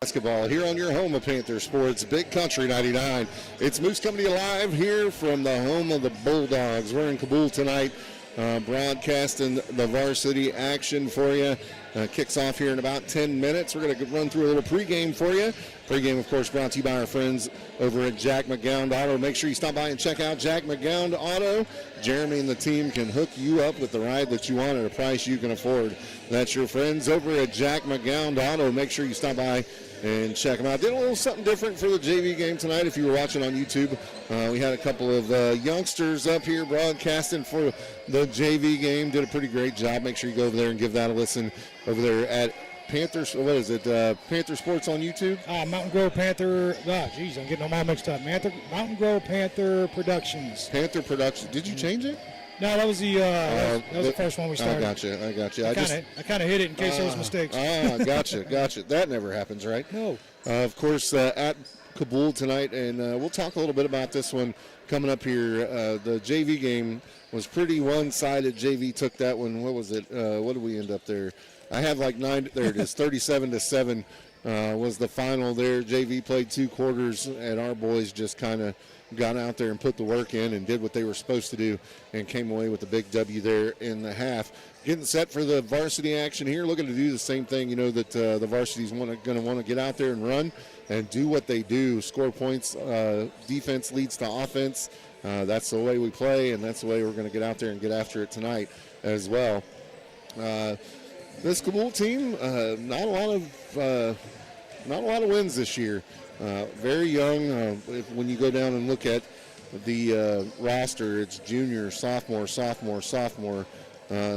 Basketball here on your home of Panther Sports, Big Country 99. It's Moose coming to you live here from the home of the Bulldogs. We're in Cabool tonight, broadcasting the varsity action for you. Kicks off here in about 10 minutes. We're going to run through a little pregame for you. Pregame, of course, brought to you by our friends over at Jack McGowan Auto. Make sure you stop by and check out Jack McGowan Auto. Jeremy and the team can hook you up with the ride that you want at a price you can afford. That's your friends over at Jack McGowan Auto. Make sure you stop by and check them out. Did a little something different for the JV game tonight. If you were watching on YouTube, we had a couple of youngsters up here broadcasting for the JV game. Did a pretty great job. Make sure you go over there and give that a listen over there at Panthers. What is it? Panther Sports on YouTube? Mountain Grove Panther. I'm getting them all mixed up. Mountain Grove Panther Productions. Panther Productions. Did you change it? No, that was the first one we started. I got you. I kind of hit it in case there was mistakes. Gotcha. That never happens, right? No. Of course, at Cabool tonight, and we'll talk a little bit about this one coming up here. The JV game was pretty one-sided. JV took that one. What was it? What did we end up there? I have like 9. There it is. 37-7 was the final there. JV played 2 quarters, and our boys just kind of got out there and put the work in and did what they were supposed to do and came away with a big W there in the half. Getting set for the varsity action here, looking to do the same thing, that the varsity's going to want to get out there and run and do what they do, score points. Defense leads to offense. That's the way we play, and that's the way we're going to get out there and get after it tonight as well. This Cabool team, not a lot of wins this year. Very young. When you go down and look at the roster, it's junior, sophomore,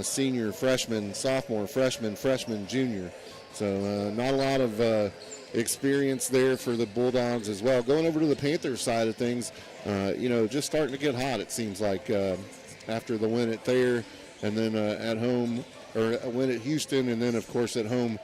senior, freshman, sophomore, freshman, junior. So not a lot of experience there for the Bulldogs as well. Going over to the Panthers side of things, just starting to get hot, it seems like, after the win at Thayer and then at home, or a win at Houston, and then, of course, at home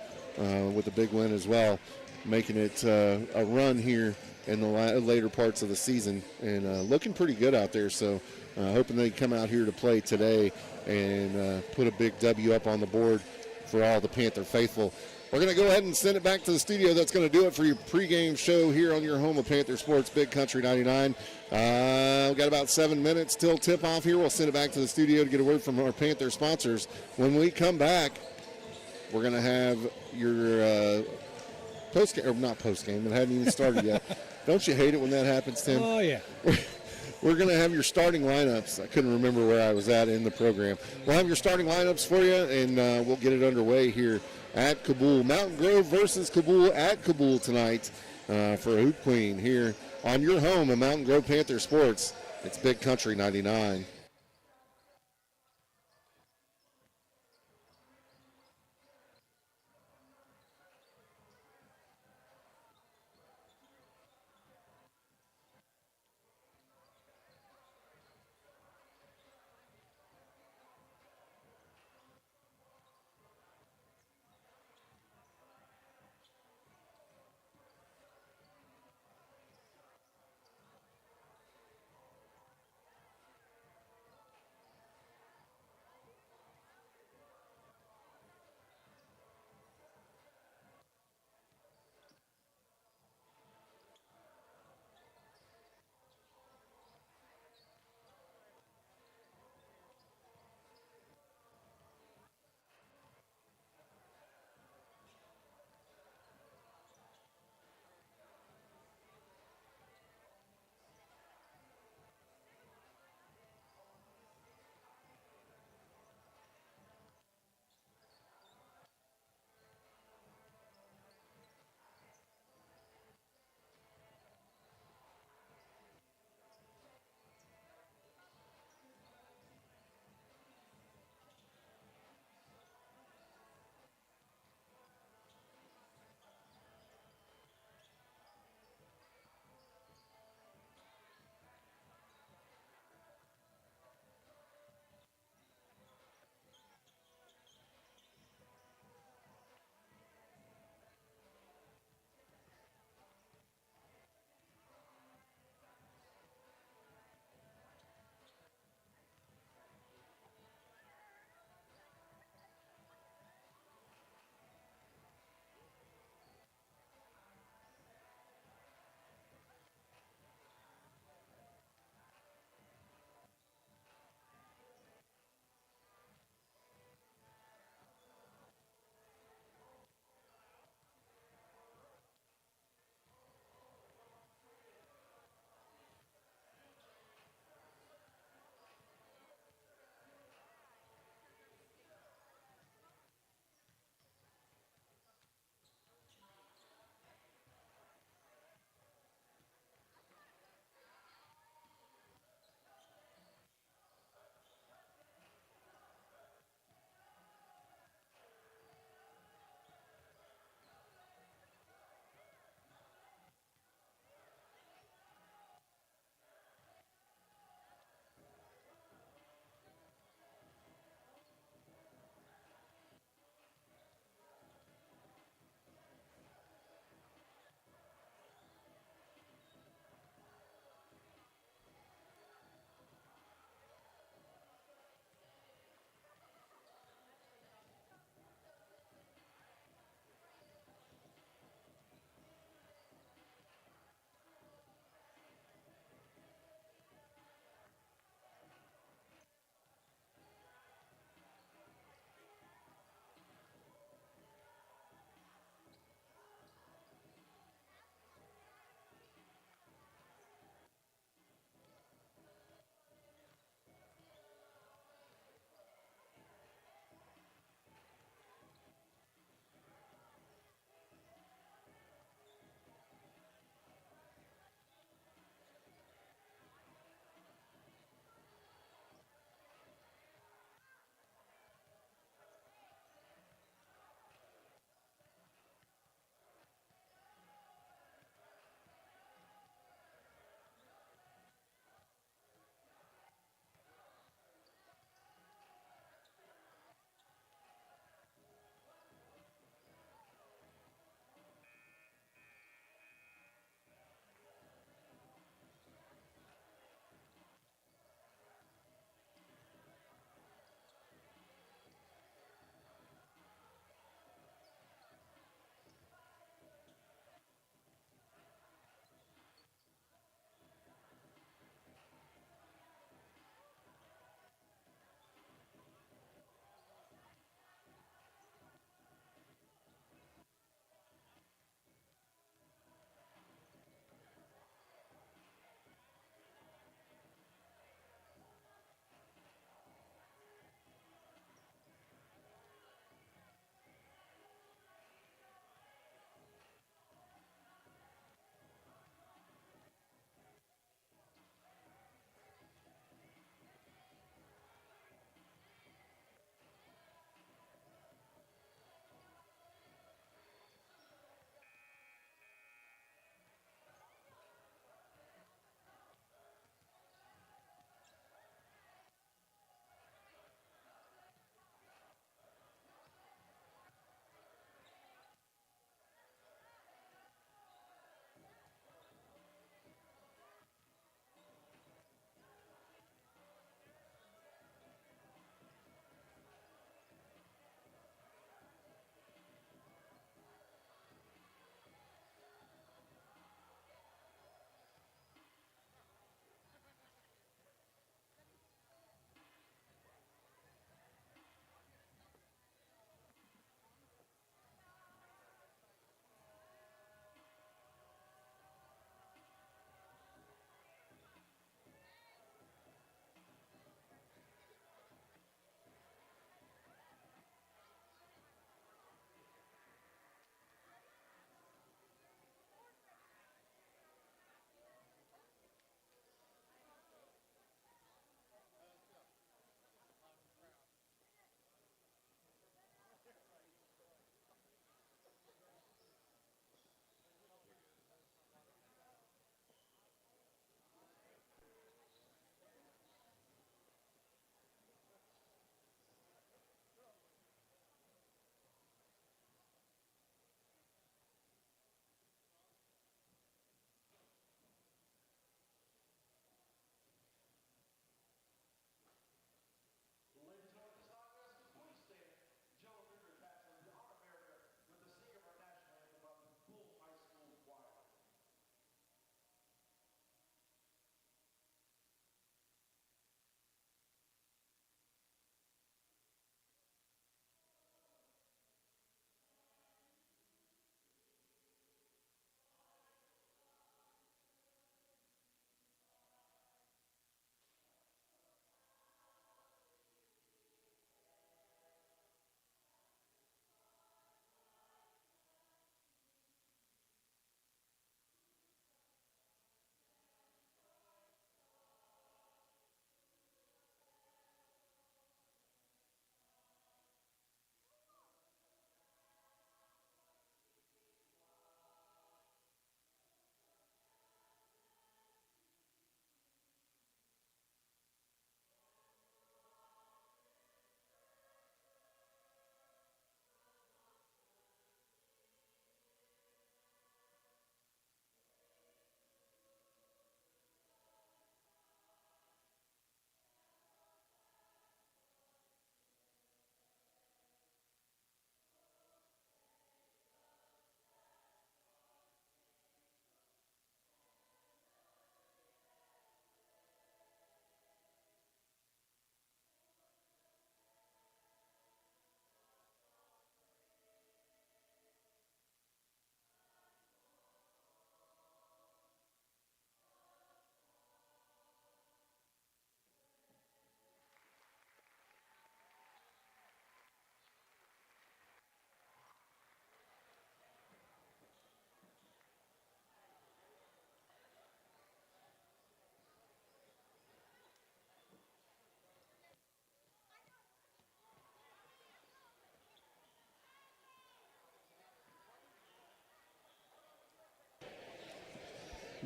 with a big win as well, making it a run here in the later parts of the season and looking pretty good out there. So hoping they come out here to play today and put a big W up on the board for all the Panther faithful. We're going to go ahead and send it back to the studio. That's going to do it for your pregame show here on your home of Panther Sports, Big Country 99. We've got about 7 minutes till tip-off here. We'll send it back to the studio to get a word from our Panther sponsors. When we come back, we're going to have your post-game, or not post-game, it hadn't even started yet. Don't you hate it when that happens, Tim? Oh, yeah. We're going to have your starting lineups. I couldn't remember where I was at in the program. We'll have your starting lineups for you, and we'll get it underway here at Cabool. Mountain Grove versus Cabool at Cabool tonight for Hoop Queen here on your home of Mountain Grove Panther Sports. It's Big Country 99.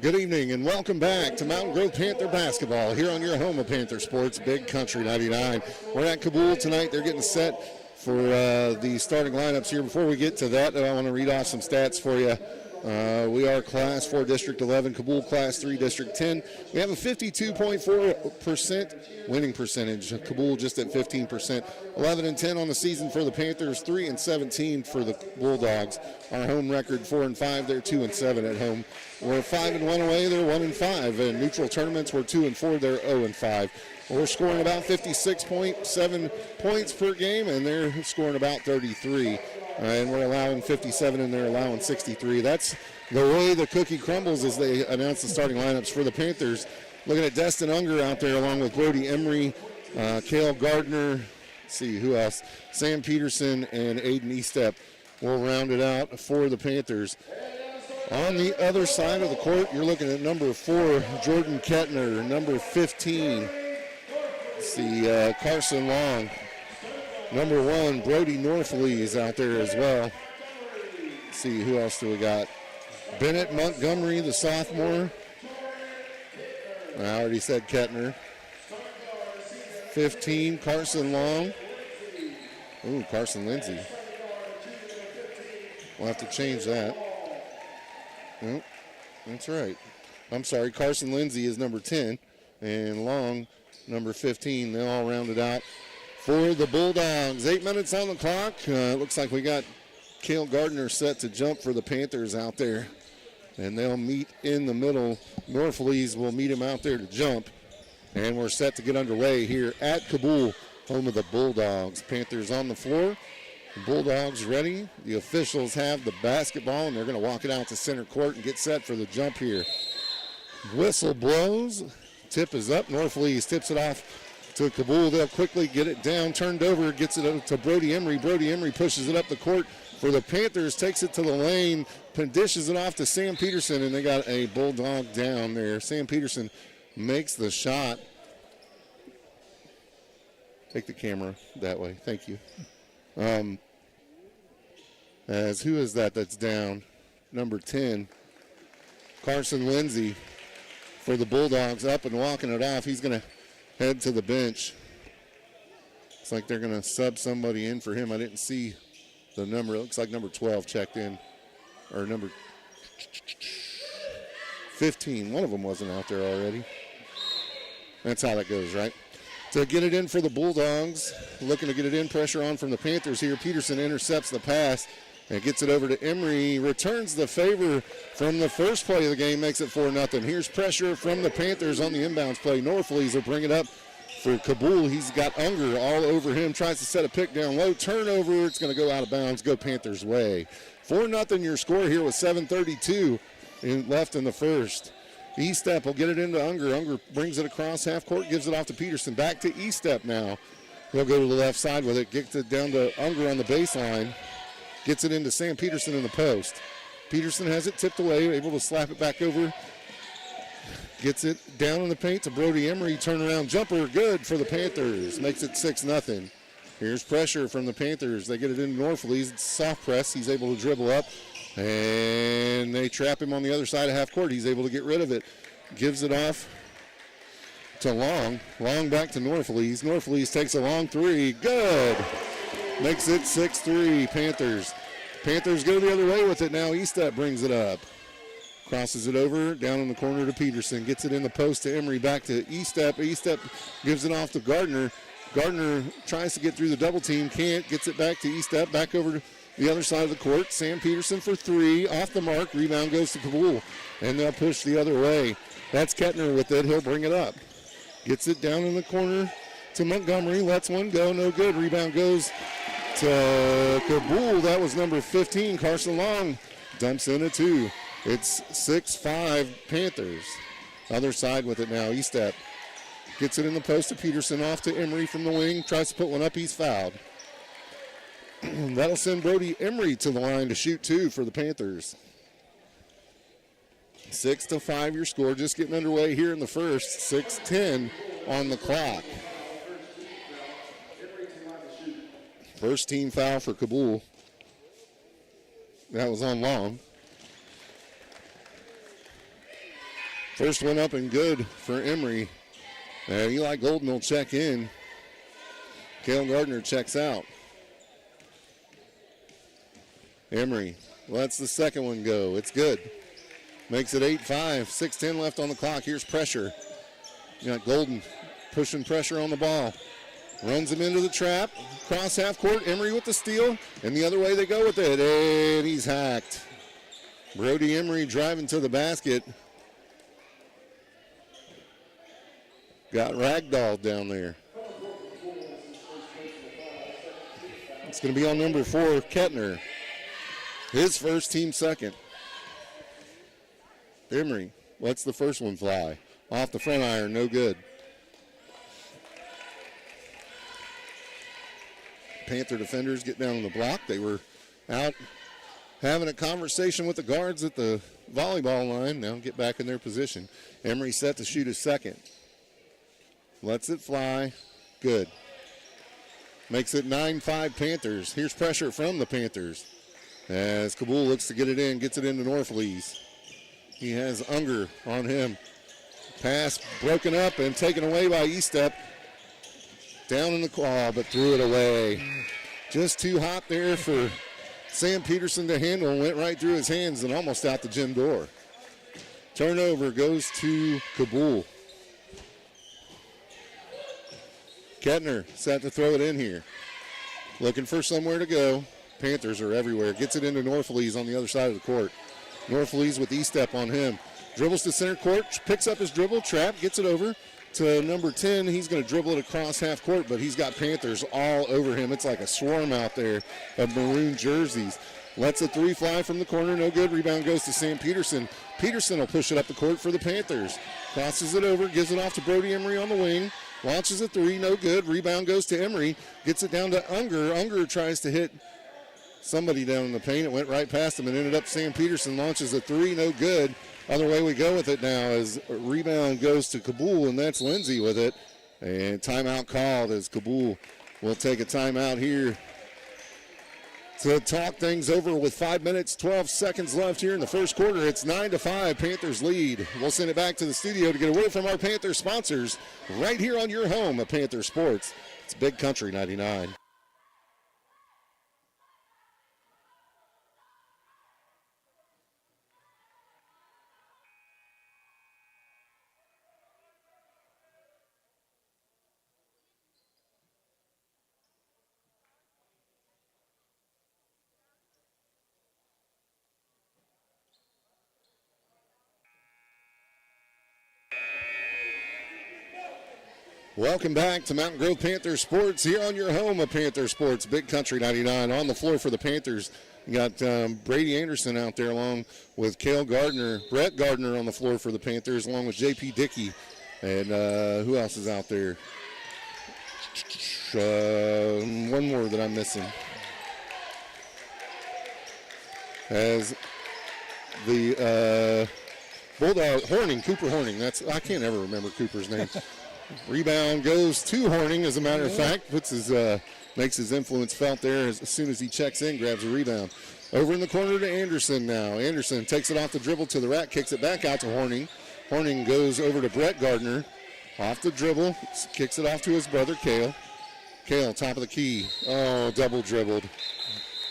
Good evening and welcome back to Mountain Grove Panther basketball here on your home of Panther Sports, Big Country 99. We're at Cabool tonight. They're getting set for the starting lineups here. Before we get to that, I want to read off some stats for you. We are Class 4 District 11, Cabool Class 3 District 10. We have a 52.4% winning percentage. Cabool just at 15%. 11-10 on the season for the Panthers, 3-17 for the Bulldogs. Our home record 4-5. They're 2-7 at home. We're 5-1 away. They're 1-5. In neutral tournaments, we're 2-4. They're 0-5. We're scoring about 56.7 points per game, and they're scoring about 33. And we're allowing 57, and they're allowing 63. That's the way the cookie crumbles as they announce the starting lineups for the Panthers. Looking at Destin Unger out there along with Brody Emery, Cale Gardner, let's see who else, Sam Peterson, and Aiden Estep will round it out for the Panthers. On the other side of the court, you're looking at number 4, Jordan Kettner, number 15, let's see, Carson Long. Number 1, Brody Norflees is out there as well. Let's see, who else do we got? Bennett Montgomery, the sophomore. I already said Kettner. 15, Carson Long. Ooh, Carson Lindsay. We'll have to change that. Nope, that's right. I'm sorry, Carson Lindsay is number 10, and Long, number 15. They all rounded out for the Bulldogs. 8 minutes on the clock. Looks like we got Cale Gardner set to jump for the Panthers out there. And they'll meet in the middle. Norflees will meet him out there to jump. And we're set to get underway here at Cabool, home of the Bulldogs. Panthers on the floor. The Bulldogs ready. The officials have the basketball, and they're going to walk it out to center court and get set for the jump here. Whistle blows. Tip is up. Norflees tips it off to Cabool. They'll quickly get it down, turned over, gets it up to Brody Emery. Brody Emery pushes it up the court for the Panthers, takes it to the lane, dishes it off to Sam Peterson, and they got a Bulldog down there. Sam Peterson makes the shot. Take the camera that way. Thank you. As who is that that's down? Number 10, Carson Lindsay for the Bulldogs, up and walking it off. He's going to head to the bench. Looks like they're going to sub somebody in for him. I didn't see the number. It looks like number 12 checked in, or number 15. One of them wasn't out there already. That's how that goes, right? To get it in for the Bulldogs, looking to get it in, pressure on from the Panthers here. Peterson intercepts the pass and gets it over to Emery. Returns the favor from the first play of the game, makes it 4-0. Here's pressure from the Panthers on the inbounds play. Norflees will bring it up for Cabool. He's got Unger all over him, tries to set a pick down low. Turnover, it's going to go out of bounds, go Panthers' way. 4-0 your score here with 7:32 left in the first. Estep will get it into Unger. Unger brings it across half court, gives it off to Peterson. Back to Estep now. He'll go to the left side with it, gets it down to Unger on the baseline. Gets it into Sam Peterson in the post. Peterson has it tipped away, able to slap it back over. Gets it down in the paint to Brody Emery. Turnaround jumper, good for the Panthers. Makes it 6-0. Here's pressure from the Panthers. They get it into Norflees. It's soft press. He's able to dribble up. And they trap him on the other side of half court. He's able to get rid of it. Gives it off to Long. Long back to Norflees. Norflees takes a long three. Good. Makes it 6-3 Panthers. Panthers go the other way with it now. Estep brings it up. Crosses it over, down in the corner to Peterson. Gets it in the post to Emery, back to Estep. Estep gives it off to Gardner. Gardner tries to get through the double team, can't. Gets it back to Estep, back over to the other side of the court. Sam Peterson for three, off the mark. Rebound goes to Cabool, and they'll push the other way. That's Kettner with it. He'll bring it up. Gets it down in the corner to Montgomery. Lets one go, no good. Rebound goes to Cabool. That was number 15, Carson Long. Dumps in a two. It's 6-5 Panthers. Other side with it now. Estep gets it in the post to Peterson, off to Emery from the wing. Tries to put one up. He's fouled. That'll send Brody Emery to the line to shoot two for the Panthers. 6-5 your score. Just getting underway here in the first. 6:10 on the clock. First team foul for Cabool. That was on Long. First one up and good for Emory. Eli Golden will check in. Cale Gardner checks out. Emory lets the second one go. It's good. Makes it 8-5. 6:10 left on the clock. Here's pressure. You got Golden pushing pressure on the ball. Runs him into the trap. Cross half court. Emory with the steal. And the other way they go with it. And he's hacked. Brody Emory driving to the basket. Got ragdolled down there. It's going to be on number 4, Kettner. His first, team second. Emory lets the first one fly. Off the front iron, no good. Panther defenders get down on the block. They were out having a conversation with the guards at the volleyball line. Now get back in their position. Emory set to shoot his second. Lets it fly. Good. Makes it 9-5 Panthers. Here's pressure from the Panthers as Cabool looks to get it in, gets it into Norflees. He has Unger on him. Pass broken up and taken away by Estep. Down in the claw, but threw it away. Just too hot there for Sam Peterson to handle. Went right through his hands and almost out the gym door. Turnover goes to Cabool. Kettner set to throw it in here. Looking for somewhere to go. Panthers are everywhere. Gets it into Norflees on the other side of the court. Norflees with E-step on him. Dribbles to center court, picks up his dribble, trap, gets it over to number 10. He's going to dribble it across half court, but he's got Panthers all over him. It's like a swarm out there of maroon jerseys. Lets a three fly from the corner, no good. Rebound goes to Sam Peterson. Peterson will push it up the court for the Panthers. Crosses it over, gives it off to Brody Emory on the wing. Launches a three, no good. Rebound goes to Emory. Gets it down to Unger. Unger tries to hit somebody down in the paint. It went right past him and ended up Sam Peterson. Launches a three, no good. Other way we go with it now as rebound goes to Cabool, and that's Lindsay with it. And timeout called as Cabool will take a timeout here to talk things over with 5 minutes, 12 seconds left here in the first quarter. It's 9-5, Panthers lead. We'll send it back to the studio to get a word from our Panther sponsors right here on your home of Panther Sports. It's Big Country 99. Welcome back to Mountain Grove Panther Sports here on your home of Panther Sports, Big Country 99. On the floor for the Panthers, you got Brady Anderson out there along with Cale Gardner, Brett Gardner on the floor for the Panthers along with J.P. Dickey. And who else is out there? One more that I'm missing. As the Bulldog, Horning, Cooper Horning. I can't ever remember Cooper's name. Rebound goes to Horning, as a matter of fact. Makes his influence felt there as soon as he checks in, grabs a rebound. Over in the corner to Anderson now. Anderson takes it off the dribble to the rack, kicks it back out to Horning. Horning goes over to Brett Gardner. Off the dribble, kicks it off to his brother, Cale. Cale, top of the key. Oh, double dribbled.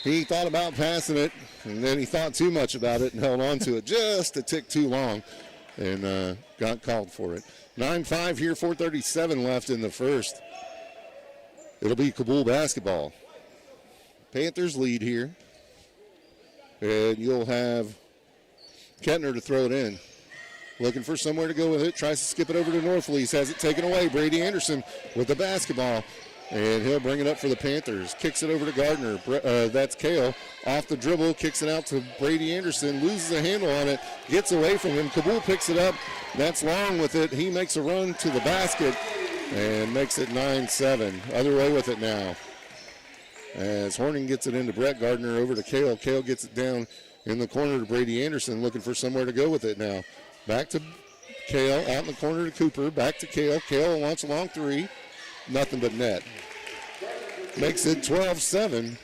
He thought about passing it, and then he thought too much about it and held on to it just a tick too long and got called for it. 9-5 here, 4:37 left in the first. It'll be Cabool basketball. Panthers lead here. And you'll have Kettner to throw it in. Looking for somewhere to go with it. Tries to skip it over to Norflees. Has it taken away. Brady Anderson with the basketball. And he'll bring it up for the Panthers. Kicks it over to Gardner. That's Cale. Off the dribble. Kicks it out to Brady Anderson. Loses a handle on it. Gets away from him. Cabool picks it up. That's Long with it. He makes a run to the basket and makes it 9-7. Other way with it now. As Horning gets it into Brett Gardner over to Cale. Cale gets it down in the corner to Brady Anderson. Looking for somewhere to go with it now. Back to Cale. Out in the corner to Cooper. Back to Cale. Cale launch a long three. Nothing but net. Makes it 12-7.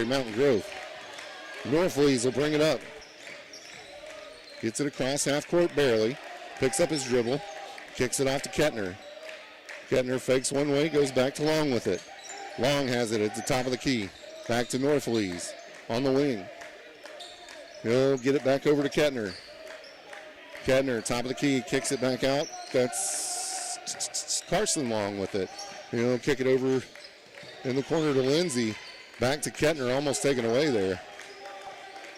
Mountain Grove. Norflees will bring it up. Gets it across half court barely. Picks up his dribble. Kicks it off to Kettner. Kettner fakes one way, goes back to Long with it. Long has it at the top of the key. Back to Norflees on the wing. He'll get it back over to Kettner. Kettner, top of the key, kicks it back out. That's Carson Long with it. He'll kick it over in the corner to Lindsay. Back to Kettner, almost taken away there.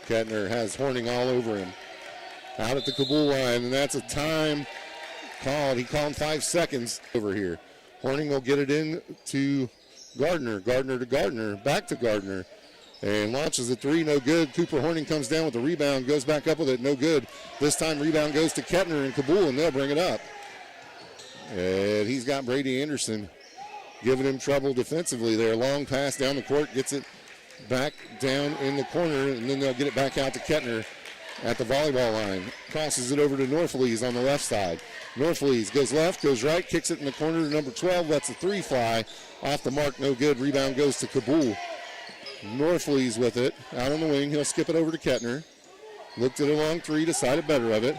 Kettner has Horning all over him. Out at the Cabool line, and that's a time called. He called 5 seconds over here. Horning will get it in to Gardner. Gardner to Gardner. Back to Gardner. And launches a three, no good. Cooper Horning comes down with the rebound, goes back up with it, no good. This time rebound goes to Kettner and Cabool, and they'll bring it up. And he's got Brady Anderson giving him trouble defensively there. Long pass down the court, gets it back down in the corner, and then they'll get it back out to Kettner at the volleyball line. Crosses it over to Norflees on the left side. Norflees goes left, goes right, kicks it in the corner to number 12. Lets a three fly. Off the mark, no good. Rebound goes to Cabool. Norflees with it. Out on the wing. He'll skip it over to Kettner. Looked at a long three, decided better of it.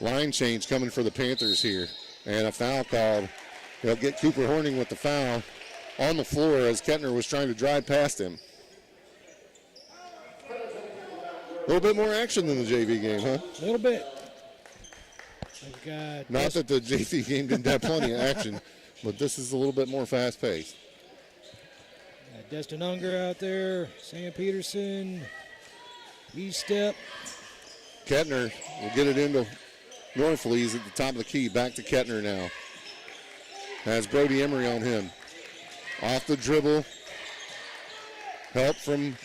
Line change coming for the Panthers here. And a foul called. They'll get Cooper Horning with the foul on the floor as Kettner was trying to drive past him. A little bit more action than the JV game, huh? A little bit. Not that the JV game didn't have plenty of action, but this is a little bit more fast-paced. Destin Unger out there, Sam Peterson, E-step. Kettner will get it into Norflees at the top of the key. Back to Kettner now. Has Brody Emery on him. Off the dribble. Help from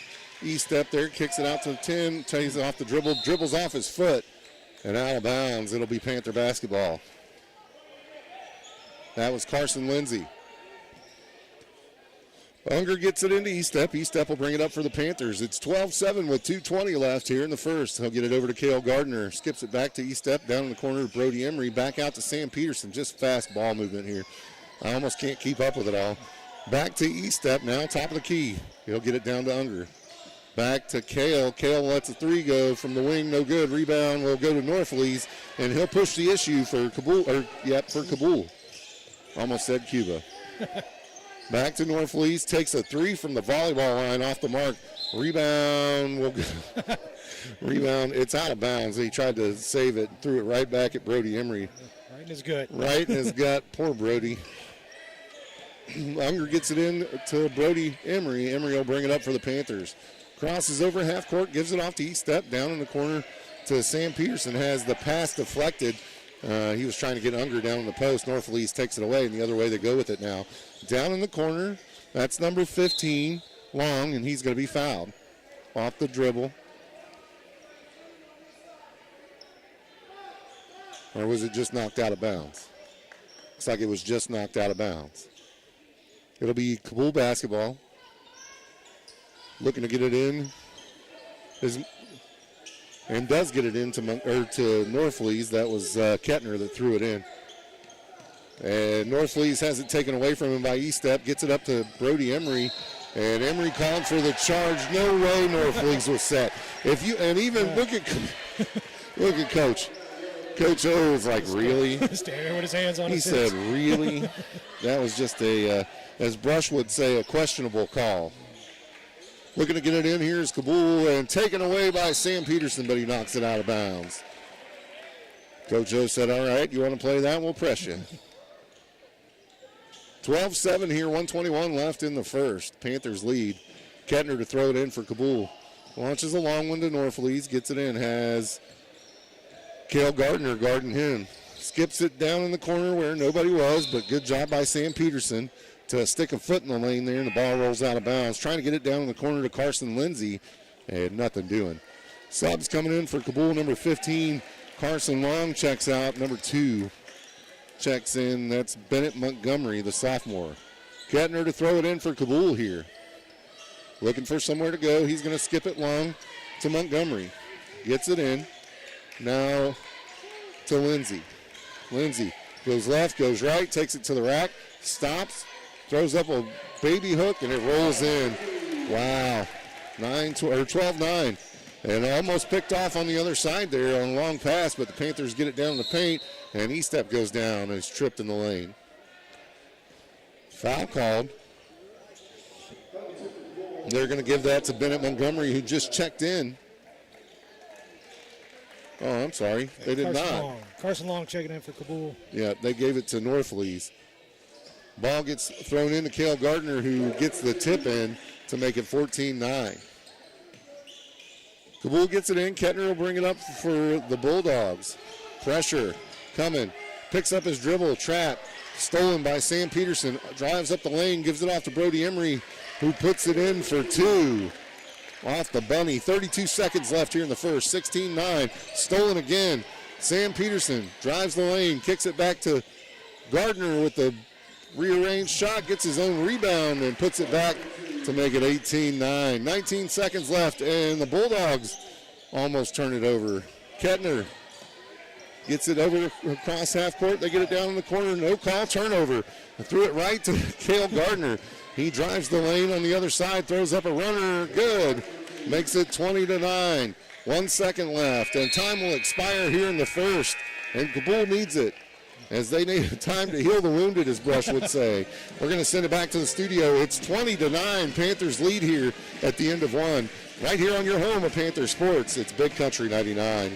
E-step there. Kicks it out to the 10. Takes it off the dribble. Dribbles off his foot. And out of bounds. It'll be Panther basketball. That was Carson Lindsay. Unger gets it into E-step. E-step will bring it up for the Panthers. It's 12-7 with 2:20 left here in the first. He'll get it over to Cale Gardner. Skips it back to E-step. Down in the corner to Brody Emery. Back out to Sam Peterson. Just fast ball movement here. I almost can't keep up with it all. Back to E-step now. Top of the key. He'll get it down to Unger. Back to Cale. Cale lets a three go from the wing. No good. Rebound will go to Norflees. And he'll push the issue for Cabool. For Cabool. Almost said Cuba. Back to Norflees, takes a three from the volleyball line off the mark. Rebound will go. Rebound, it's out of bounds. He tried to save it, threw it right back at Brody Emery. Right in his gut. Right in his gut. Poor Brody. Unger gets it in to Brody Emery. Emery will bring it up for the Panthers. Crosses over half court, gives it off to E-step, down in the corner to Sam Peterson. Has the pass deflected. He was trying to get Unger down in the post. Norflees takes it away, and the other way they go with it now. Down in the corner, that's number 15, Long, and he's going to be fouled. Off the dribble. Or was it just knocked out of bounds? Looks like it was just knocked out of bounds. It'll be Cabool basketball. Looking to get it in. And does get it into to Norflees. That was Kettner that threw it in. And Norflees has it taken away from him by E-step. Gets it up to Brody Emery. And Emery called for the charge. No way Norflees was set. Look at Coach. Coach O was like, really? Standing there with his hands on his hips. He said, really? That was just as Brush would say, a questionable call. Looking to get it in here is Cabool, and taken away by Sam Peterson, but he knocks it out of bounds. Coach O said, all right, you want to play that? We'll press you. 12-7 here, 1:21 left in the first. Panthers lead. Kettner to throw it in for Cabool. Launches a long one to Norflees, gets it in, has Cale Gardner guarding him. Skips it down in the corner where nobody was, but good job by Sam Peterson to stick a foot in the lane there, and the ball rolls out of bounds. Trying to get it down in the corner to Carson Lindsay, and nothing doing. Subs coming in for Cabool, number 15. Carson Long checks out. Number 2 checks in. That's Bennett Montgomery, the sophomore. Kettner to throw it in for Cabool here. Looking for somewhere to go. He's going to skip it long to Montgomery. Gets it in. Now to Lindsay. Lindsay goes left, goes right, takes it to the rack, stops, throws up a baby hook, and it rolls in. Wow. 12-9. And almost picked off on the other side there on a long pass, but the Panthers get it down in the paint, and E-Step goes down and is tripped in the lane. Foul called. They're going to give that to Bennett Montgomery, who just checked in. Oh, I'm sorry. They did not. Carson Long checking in for Cabool. Yeah, they gave it to Northlees. Ball gets thrown into Cale Gardner, who gets the tip in to make it 14-9. Cabool gets it in. Kettner will bring it up for the Bulldogs. Pressure coming. Picks up his dribble. Trap. Stolen by Sam Peterson. Drives up the lane. Gives it off to Brody Emery, who puts it in for two. Off the bunny. 32 seconds left here in the first. 16-9. Stolen again. Sam Peterson drives the lane. Kicks it back to Gardner with the rearranged shot. Gets his own rebound and puts it back to make it 18-9. 19 seconds left, and the Bulldogs almost turn it over. Kettner gets it over across half court. They get it down in the corner. No call, turnover. Threw it right to Cale Gardner. He drives the lane on the other side, throws up a runner. Good. Makes it 20-9. 1 second left, and time will expire here in the first, and Cabool needs it, as they need time to heal the wounded, as Brush would say. We're going to send it back to the studio. It's 20-9. Panthers lead here at the end of one. Right here on your home of Panther Sports. It's Big Country 99.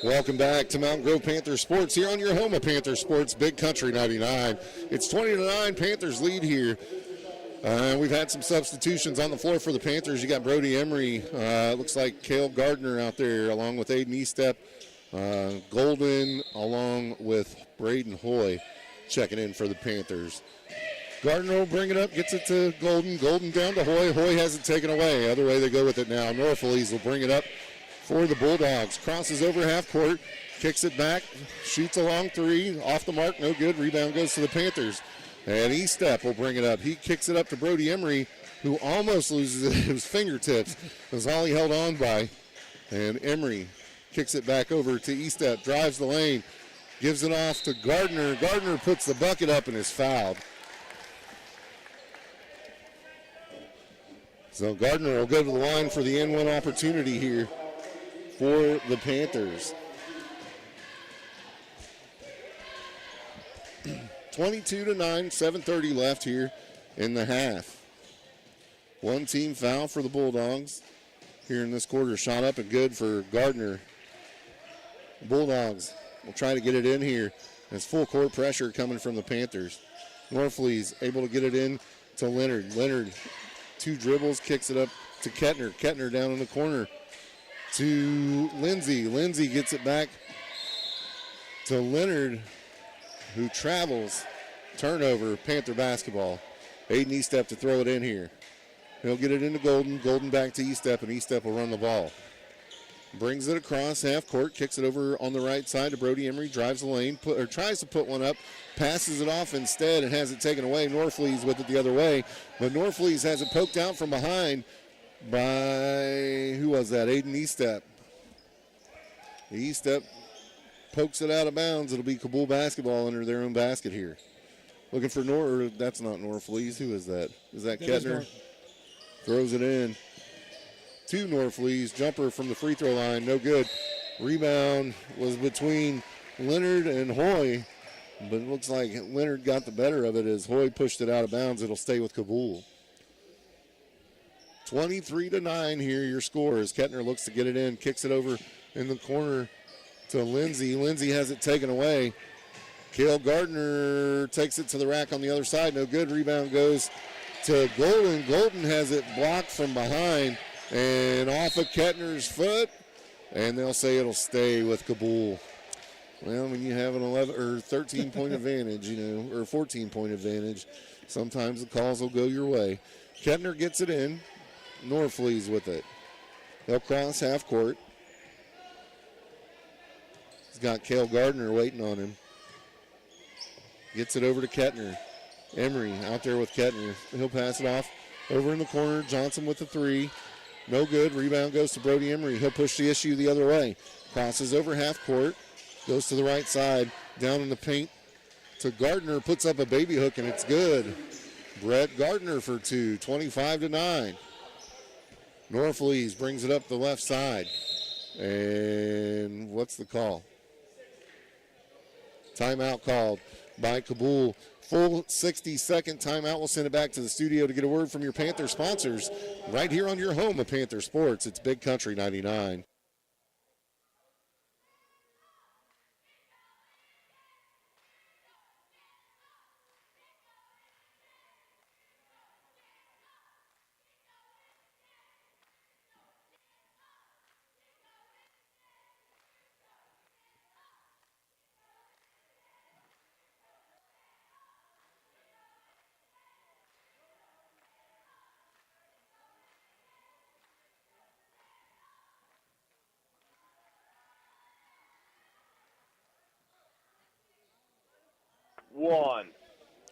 Welcome back to Mountain Grove Panther Sports here on your home of Panther Sports, Big Country 99. It's 20-9, Panthers lead here. We've had some substitutions on the floor for the Panthers. You got Brody Emery, looks like Cale Gardner out there along with Aiden Estep, Golden along with Braden Hoy checking in for the Panthers. Gardner will bring it up, gets it to Golden. Golden down to Hoy. Hoy has it taken away. Other way they go with it now. Norfolese will bring it up for the Bulldogs. Crosses over half court, kicks it back, shoots a long three, off the mark, no good. Rebound goes to the Panthers. And E-Step will bring it up. He kicks it up to Brody Emery, who almost loses his fingertips. That's all he held on by. And Emery kicks it back over to E-Step, drives the lane, gives it off to Gardner. Gardner puts the bucket up and is fouled. So Gardner will go to the line for the N1 opportunity here for the Panthers. 22-9, 7:30 left here in the half. One team foul for the Bulldogs here in this quarter. Shot up and good for Gardner. Bulldogs will try to get it in here. There's full court pressure coming from the Panthers. Norflees able to get it in to Leonard. Leonard, two dribbles, kicks it up to Kettner. Kettner down in the corner to Lindsey. Lindsey gets it back to Leonard, who travels. Turnover, Panther basketball. Aiden Estep to throw it in here. He'll get it into Golden. Golden back to Estep, and Estep will run the ball. Brings it across half court, kicks it over on the right side to Brody Emery, drives the lane, tries to put one up, passes it off instead and has it taken away. Norflees with it the other way, but Norflees has it poked out from behind by, who was that? Aiden Estep. Estep pokes it out of bounds. It'll be Cabool basketball under their own basket here. Looking for that's not Norflees. Who is that? Is that Kettner? Throws it in to Norflees. Jumper from the free throw line, no good. Rebound was between Leonard and Hoy, but it looks like Leonard got the better of it as Hoy pushed it out of bounds. It'll stay with Cabool. 23-9 here, your score as Kettner looks to get it in, kicks it over in the corner to Lindsey. Lindsey has it taken away. Cale Gardner takes it to the rack on the other side. No good. Rebound goes to Golden. Golden has it blocked from behind and off of Kettner's foot. And they'll say it'll stay with Cabool. Well, when you have an 11 or 13-point advantage, or 14-point advantage, sometimes the calls will go your way. Kettner gets it in. Norflees with it. They'll cross half court. He's got Cale Gardner waiting on him. Gets it over to Kettner. Emery out there with Kettner. He'll pass it off over in the corner. Johnson with the three. No good. Rebound goes to Brody Emery. He'll push the issue the other way. Crosses over half court. Goes to the right side. Down in the paint to Gardner. Puts up a baby hook, and it's good. Brett Gardner for two. 25-9. Norflees brings it up the left side. And what's the call? Timeout called by Cabool. Full 60-second timeout. We'll send it back to the studio to get a word from your Panther sponsors right here on your home of Panther Sports. It's Big Country 99.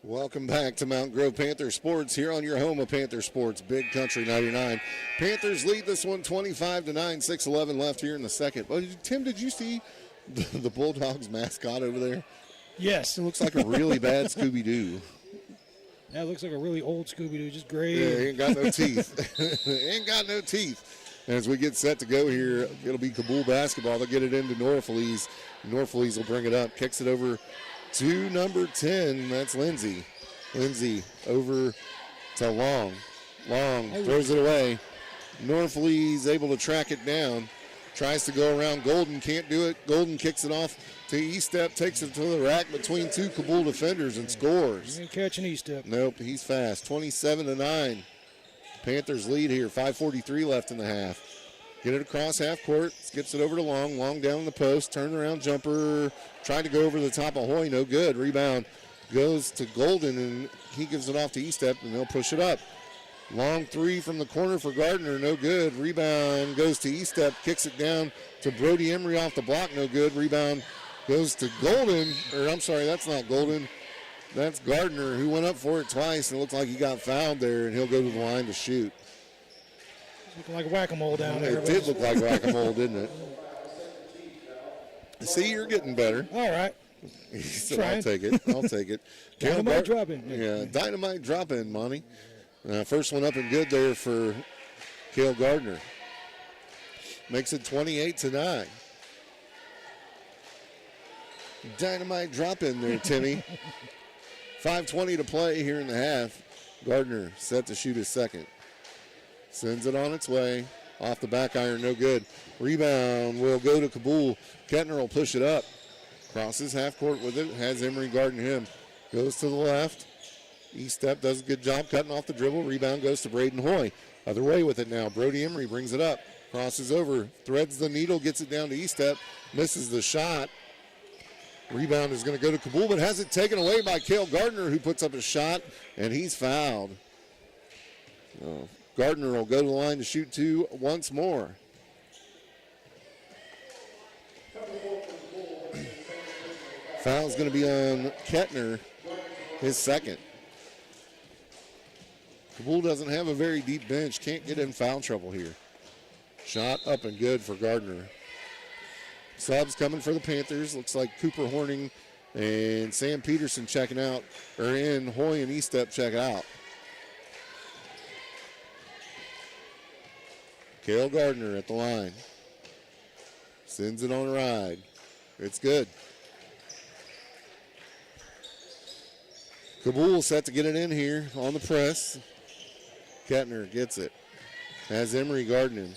Welcome back to Mountain Grove Panther Sports here on your home of Panther Sports, Big Country 99. Panthers lead this one 25-9, 6:11 left here in the second. Well, Tim, did you see the Bulldogs mascot over there? Yes. It looks like a really bad Scooby-Doo. That looks like a really old Scooby-Doo, just gray. Yeah, he ain't got no teeth. Ain't got no teeth. And as we get set to go here, it'll be Cabool basketball. They'll get it into Norflees. Norflees will bring it up, kicks it over to number 10, that's Lindsay. Lindsay over to Long. Long throws it away. Norflees able to track it down. Tries to go around Golden, can't do it. Golden kicks it off to E-Step, takes it to the rack between two Cabool defenders and scores. You ain't catching E-Step. Nope, he's fast. 27-9. Panthers lead here, 5:43 left in the half. Get it across half court, skips it over to Long. Long down in the post, turn around jumper. Tried to go over the top of Hoy, no good. Rebound goes to Golden, and he gives it off to E-Step, and they'll push it up. Long three from the corner for Gardner, no good. Rebound goes to E-Step, kicks it down to Brody Emery off the block, no good. Rebound goes to Golden, or I'm sorry, that's not Golden. That's Gardner, who went up for it twice, and it looked like he got fouled there, and he'll go to the line to shoot. Looking like whack-a-mole down there. It did look like whack-a-mole, didn't it? See, you're getting better. All right. So I'll take it. I'll take it. Dynamite drop in. Yeah, dynamite drop in, Monty. First one up and good there for Cale Gardner. Makes it 28-9. Dynamite drop in there, Timmy. 5:20 to play here in the half. Gardner set to shoot his second. Sends it on its way. Off the back iron, no good. Rebound will go to Cabool. Kettner will push it up. Crosses half court with it. Has Emery guarding him. Goes to the left. E-Step does a good job cutting off the dribble. Rebound goes to Braden Hoy. Other way with it now. Brody Emery brings it up. Crosses over. Threads the needle. Gets it down to E-Step. Misses the shot. Rebound is going to go to Cabool, but has it taken away by Cale Gardner, who puts up a shot, and he's fouled. Gardner will go to the line to shoot two once more. Foul's going to be on Kettner, his second. Cabool doesn't have a very deep bench, can't get in foul trouble here. Shot up and good for Gardner. Subs coming for the Panthers. Looks like Cooper Horning and Sam Peterson checking out, or in. Hoy and E-Step check out. Cale Gardner at the line. Sends it on a ride. It's good. Cabool set to get it in here on the press. Kettner gets it. Has Emery guarding him.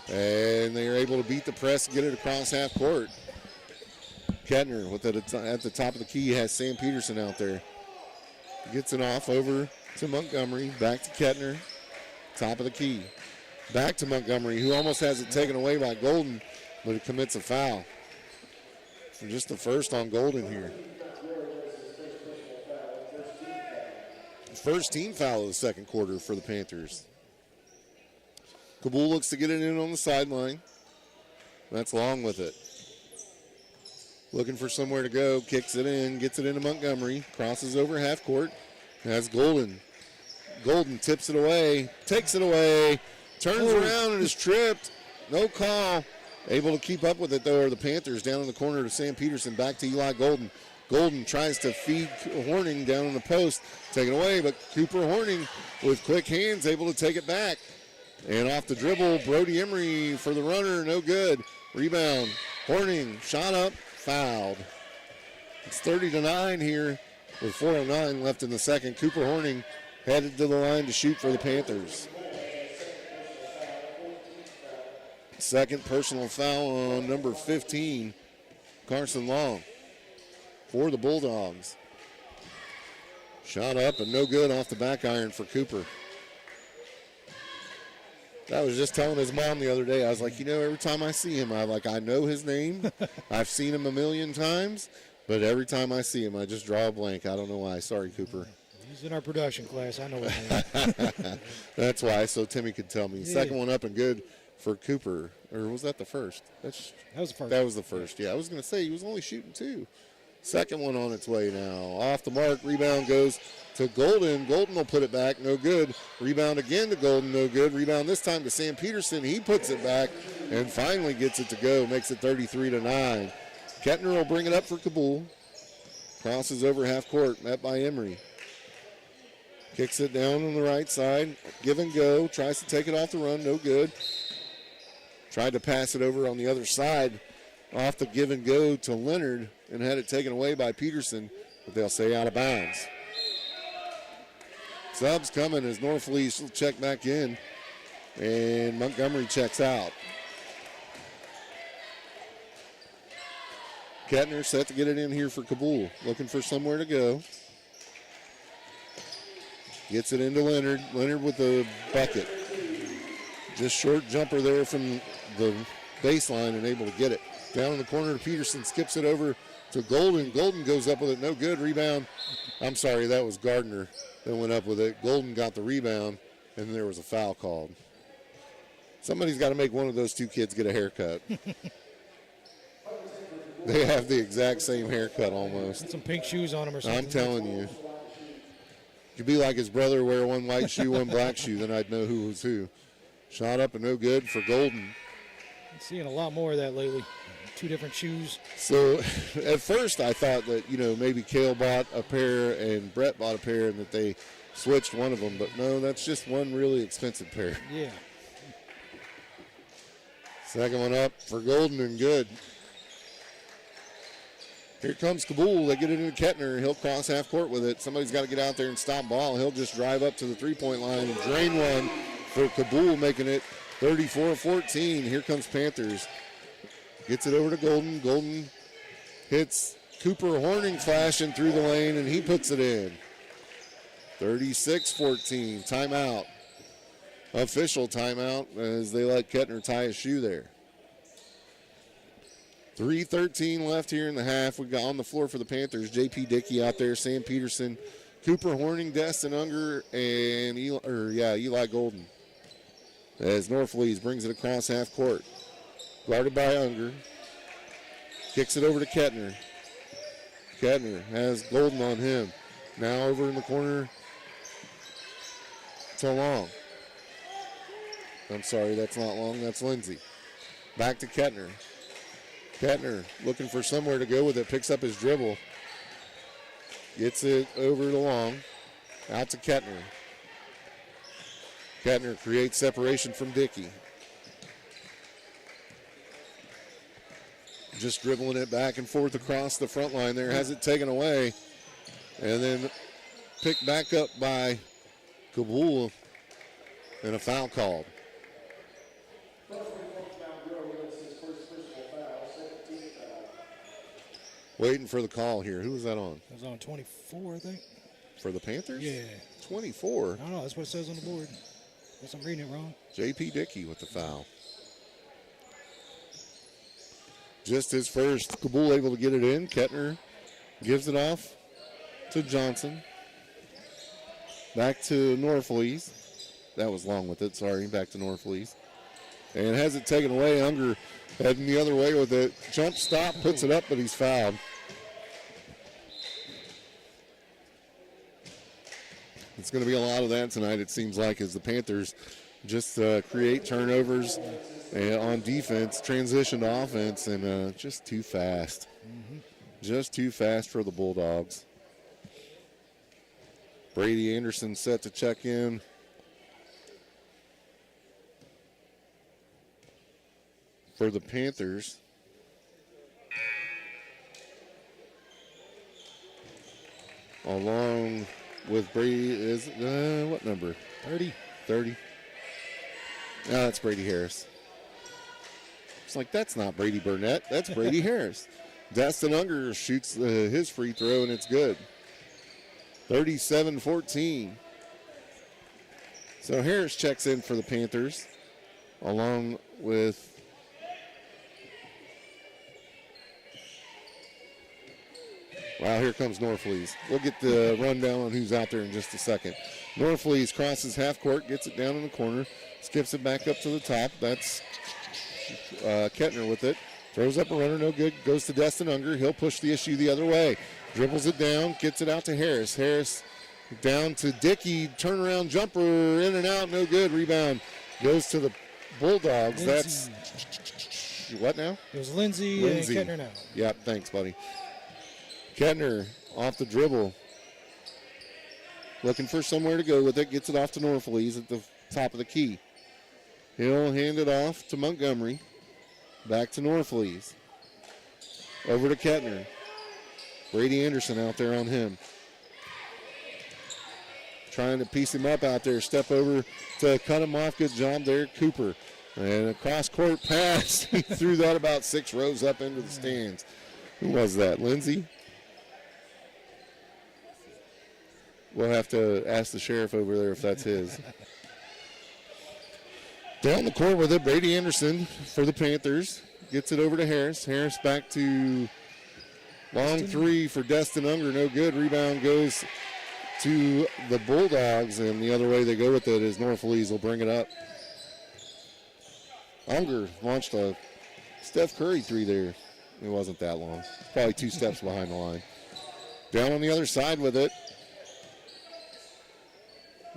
And they are able to beat the press and get it across half court. Kettner with it at the top of the key has Sam Peterson out there. Gets it off over to Montgomery. Back to Kettner. Top of the key. Back to Montgomery, who almost has it taken away by Golden, but it commits a foul. For just the first on Golden here. First team foul of the second quarter for the Panthers. Cabool looks to get it in on the sideline. That's Long with it. Looking for somewhere to go, kicks it in, gets it into Montgomery, crosses over half court. Has Golden. Golden tips it away, takes it away, turns around and is tripped. No call. Able to keep up with it, though, are the Panthers. Down in the corner to Sam Peterson, back to Eli Golden. Golden tries to feed Horning down in the post, taken away, but Cooper Horning with quick hands able to take it back. And off the dribble, Brody Emery for the runner, no good. Rebound, Horning, shot up, fouled. It's 30-9 here with 4:09 left in the second. Cooper Horning headed to the line to shoot for the Panthers. Second personal foul on number 15, Carson Long, for the Bulldogs. Shot up and no good off the back iron for Cooper. I was just telling his mom the other day, I was like, every time I see him, I know his name. I've seen him a million times, but every time I see him, I just draw a blank. I don't know why. Sorry, Cooper. He's in our production class. I know his name. That's why, so Timmy could tell me. Yeah. Second one up and good for Cooper. Or was that the first? That was the first. That was the first, yeah. I was going to say he was only shooting two. Second one on its way now. Off the mark, rebound goes to Golden. Golden will put it back, no good. Rebound again to Golden, no good. Rebound this time to Sam Peterson. He puts it back and finally gets it to go. Makes it 33-9. Kettner will bring it up for Cabool. Crosses over half court, met by Emery. Kicks it down on the right side. Give and go. Tries to take it off the run, no good. Tried to pass it over on the other side. Off the give and go to Leonard and had it taken away by Peterson, but they'll say out of bounds. Subs coming as North East will check back in, and Montgomery checks out. Kettner set to get it in here for Cabool, looking for somewhere to go. Gets it into Leonard. Leonard with the bucket. Just short jumper there from the baseline and able to get it. Down in the corner to Peterson, skips it over to Golden. Golden goes up with it, no good. Rebound. I'm sorry, that was Gardner that went up with it. Golden got the rebound, and there was a foul called. Somebody's got to make one of those two kids get a haircut. They have the exact same haircut almost. Put some pink shoes on them or something. I'm telling you. You'd be like his brother, wear one white shoe, one black shoe, then I'd know who was who. Shot up and no good for Golden. I'm seeing a lot more of that lately. Two different shoes. So at first I thought that, maybe Cale bought a pair and Brett bought a pair and that they switched one of them. But no, that's just one really expensive pair. Yeah. Second one up for Golden and good. Here comes Cabool. They get it into Kettner. He'll cross half court with it. Somebody's got to get out there and stop ball. He'll just drive up to the three-point line and drain one for Cabool, making it 34-14. Here comes Panthers. Gets it over to Golden. Golden hits Cooper Horning flashing through the lane, and he puts it in. 36-14. Timeout. Official timeout as they let Kettner tie his shoe there. 3:13 left here in the half. We got on the floor for the Panthers. J.P. Dickey out there, Sam Peterson, Cooper Horning, Destin Unger, and Eli Golden. As North Lees brings it across half court. Guarded by Unger. Kicks it over to Kettner. Kettner has Golden on him. Now over in the corner to Long. I'm sorry, that's not Long, that's Lindsey. Back to Kettner. Kettner looking for somewhere to go with it. Picks up his dribble. Gets it over to Long. Out to Kettner. Kettner creates separation from Dickey. Just dribbling it back and forth across the front line there. Has it taken away. And then picked back up by Cabool. And a foul called. Waiting for the call here. Who was that on? It was on 24, I think. For the Panthers? Yeah. 24. I don't know. That's what it says on the board. Guess I'm reading it wrong. J.P. Dickey with the foul. Just his first. Cabool able to get it in. Kettner gives it off to Johnson. Back to Norflees. That was long with it. Sorry. Back to Norflees. And has it taken away. Unger heading the other way with it. Jump stop, puts it up, but he's fouled. It's going to be a lot of that tonight, it seems like, as the Panthers just create turnovers on defense, transition to offense, and just too fast. Just too fast for the Bulldogs. Brady Anderson set to check in. For the Panthers. Along with Brady is, what number? 30. 30. That's Brady Harris. It's like, that's not Brady Burnett. That's Brady Harris. Destin Unger shoots his free throw, and it's good. 37-14. So Harris checks in for the Panthers, along with wow, here comes Norflees. We'll get the rundown on who's out there in just a second. Norflees crosses half court, gets it down in the corner, skips it back up to the top. That's Kettner with it. Throws up a runner, no good. Goes to Destin Unger. He'll push the issue the other way. Dribbles it down, gets it out to Harris. Harris down to Dickey. Turnaround jumper, in and out, no good. Rebound goes to the Bulldogs. Lindsey. That's what now? It was Lindsey and Kettner now. Yep, thanks, buddy. Kettner off the dribble. Looking for somewhere to go with it. Gets it off to Norflees at the top of the key. He'll hand it off to Montgomery. Back to Norflees. Over to Kettner. Brady Anderson out there on him. Trying to piece him up out there. Step over to cut him off. Good job there, Cooper. And a cross-court pass. He threw that about 6 rows up into the stands. Who was that, Lindsey? We'll have to ask the sheriff over there if that's his. Down the court with it, Brady Anderson for the Panthers. Gets it over to Harris. Harris back to long three for Destin Unger. No good. Rebound goes to the Bulldogs, and the other way they go with it is Norflees will bring it up. Unger launched a Steph Curry three there. It wasn't that long. Probably 2 steps behind the line. Down on the other side with it.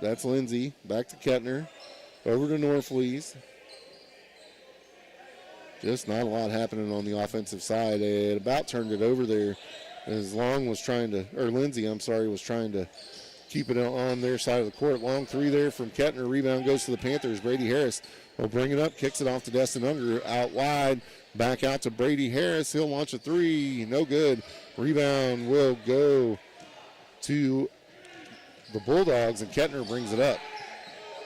That's Lindsey. Back to Kettner. Over to Norflees. Just not a lot happening on the offensive side. It about turned it over there as Lindsey, was trying to keep it on their side of the court. Long three there from Kettner. Rebound goes to the Panthers. Brady Harris will bring it up, kicks it off to Destin Unger. Out wide, back out to Brady Harris. He'll launch a three. No good. Rebound will go to the Bulldogs, and Kettner brings it up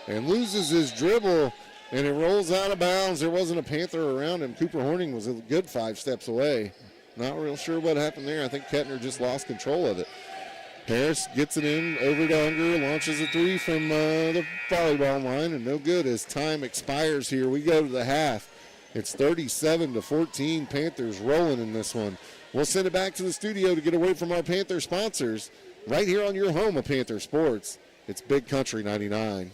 and loses his dribble, and it rolls out of bounds. There wasn't a Panther around him. Cooper Horning was a good 5 steps away. Not real sure what happened there. I think Kettner just lost control of it. Harris gets it in over to Unger, launches a three from the volleyball line, and no good as time expires here. We go to the half. It's 37-14. Panthers rolling in this one. We'll send it back to the studio to get a word from our Panther sponsors right here on your home of Panther Sports. It's Big Country 99.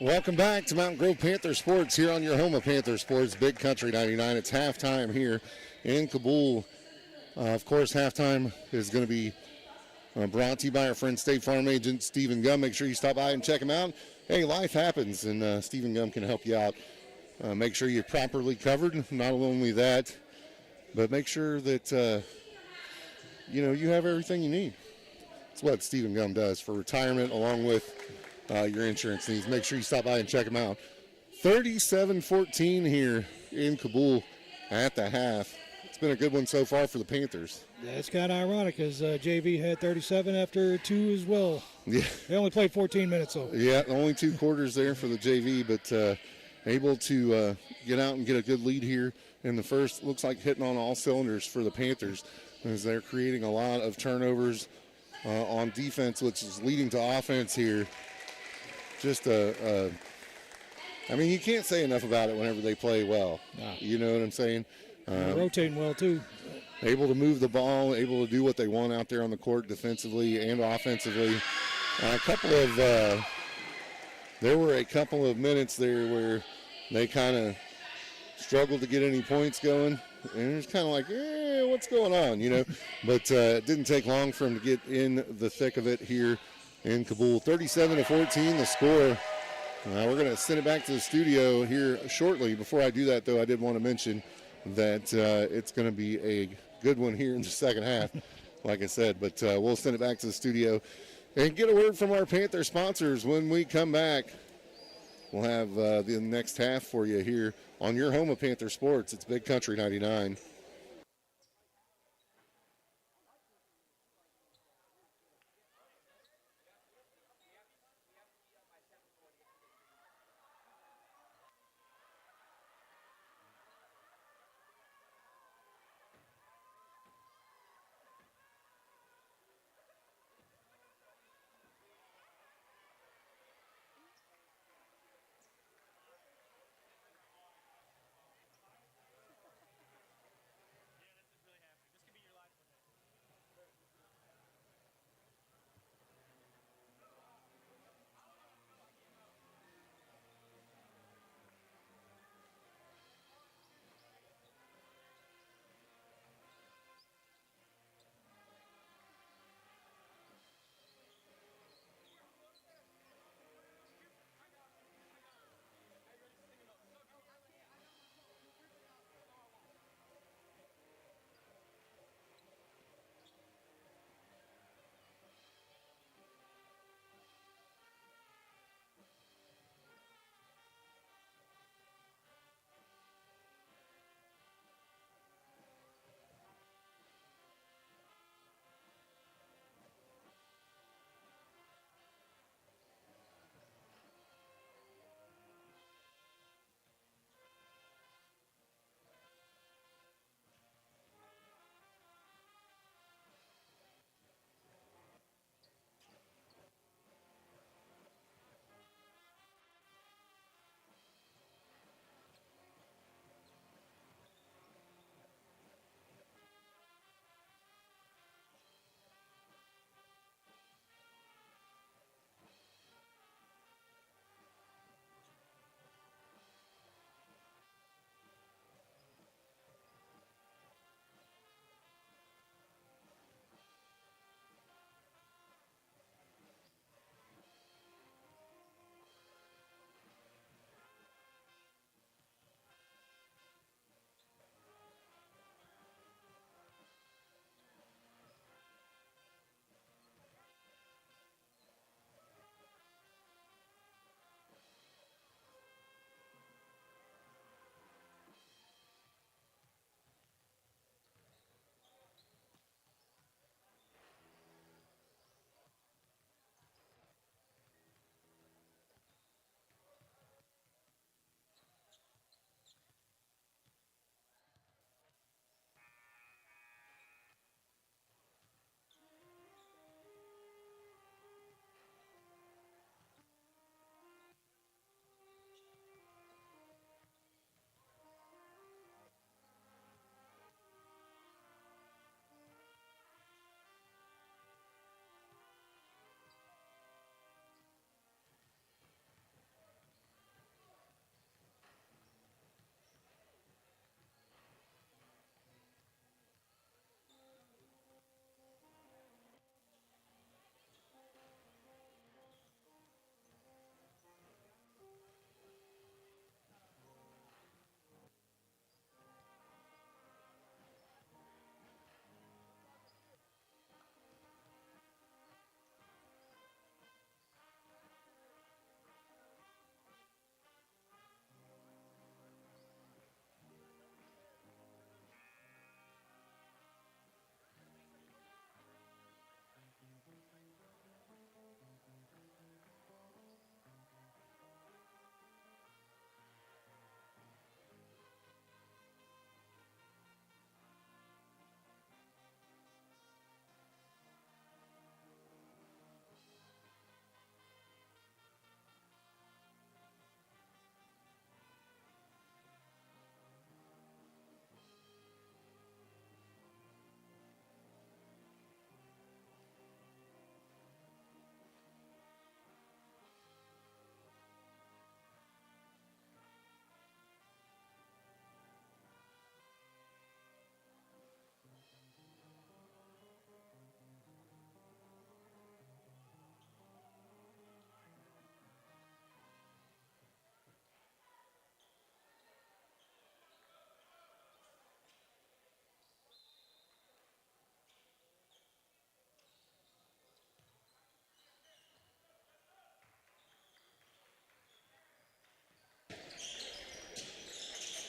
Welcome back to Mountain Grove Panther Sports here on your home of Panther Sports, Big Country 99. It's halftime here in Cabool. Of course, halftime is going to be brought to you by our friend State Farm agent Stephen Gum. Make sure you stop by and check him out. Hey, life happens, and Stephen Gum can help you out. Make sure you're properly covered. Not only that, but make sure that you have everything you need. That's what Stephen Gum does for retirement, along with your insurance needs. Make sure you stop by and check them out. 37-14 here in Cabool at the half. It's been a good one so far for the Panthers. Yeah, it's kind of ironic because JV had 37 after 2 as well. Yeah. They only played 14 minutes, though. Yeah, only 2 quarters there for the JV, but able to get out and get a good lead here in the first. Looks like hitting on all cylinders for the Panthers as they're creating a lot of turnovers on defense, which is leading to offense here. Just you can't say enough about it whenever they play well. No. You know what I'm saying? Rotating well, too. Able to move the ball, able to do what they want out there on the court defensively and offensively. There were a couple of minutes there where they kind of struggled to get any points going. And it was kind of like, what's going on, But it didn't take long for them to get in the thick of it here in Cabool. 37-14, the score. We're going to send it back to the studio here shortly. Before I do that, though, I did want to mention that it's going to be a good one here in the second half, like I said. But we'll send it back to the studio and get a word from our Panther sponsors. When we come back, we'll have the next half for you here on your home of Panther Sports. It's Big Country 99.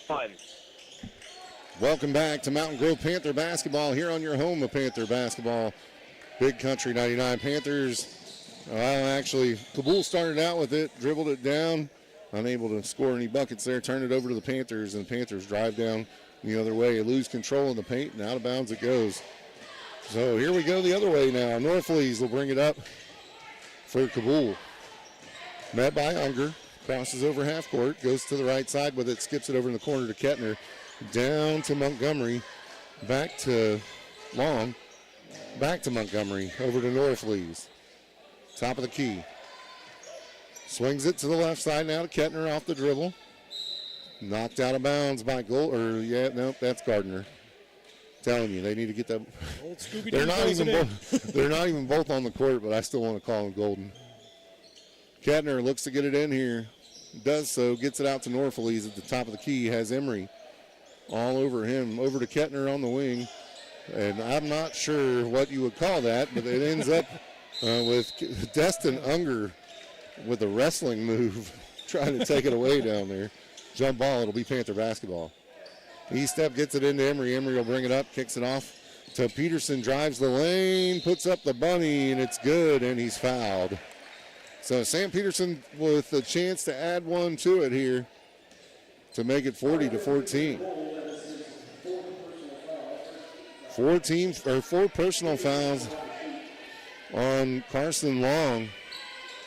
1. Welcome back to Mountain Grove Panther basketball here on your home of Panther basketball. Big Country 99 Panthers. Actually, Cabool started out with it, dribbled it down, unable to score any buckets there, turned it over to the Panthers, and the Panthers drive down the other way. Lose control in the paint, and out of bounds it goes. So here we go the other way now. Northlees will bring it up for Cabool. Met by Unger, crosses over half court, goes to the right side with it, skips it over in the corner to Kettner, down to Montgomery, back to Long, back to Montgomery, over to Northlees. Top of the key. Swings it to the left side now to Kettner off the dribble. Knocked out of bounds by that's Gardner. Telling you, they need to get that. Old Scooby-Doo They're not goes even in. they're not even both on the court, but I still want to call them Golden. Kettner looks to get it in here. Does so, gets it out to Northlees at the top of the key. Has Emery all over him. Over to Kettner on the wing. And I'm not sure what you would call that, but it ends up with Destin Unger with a wrestling move trying to take it away down there. Jump ball, it'll be Panther basketball. E-step gets it into Emery. Emery will bring it up, kicks it off to Peterson, drives the lane, puts up the bunny, and it's good, and he's fouled. So Sam Peterson with a chance to add one to it here to make it 40-14. 4 personal fouls on Carson Long,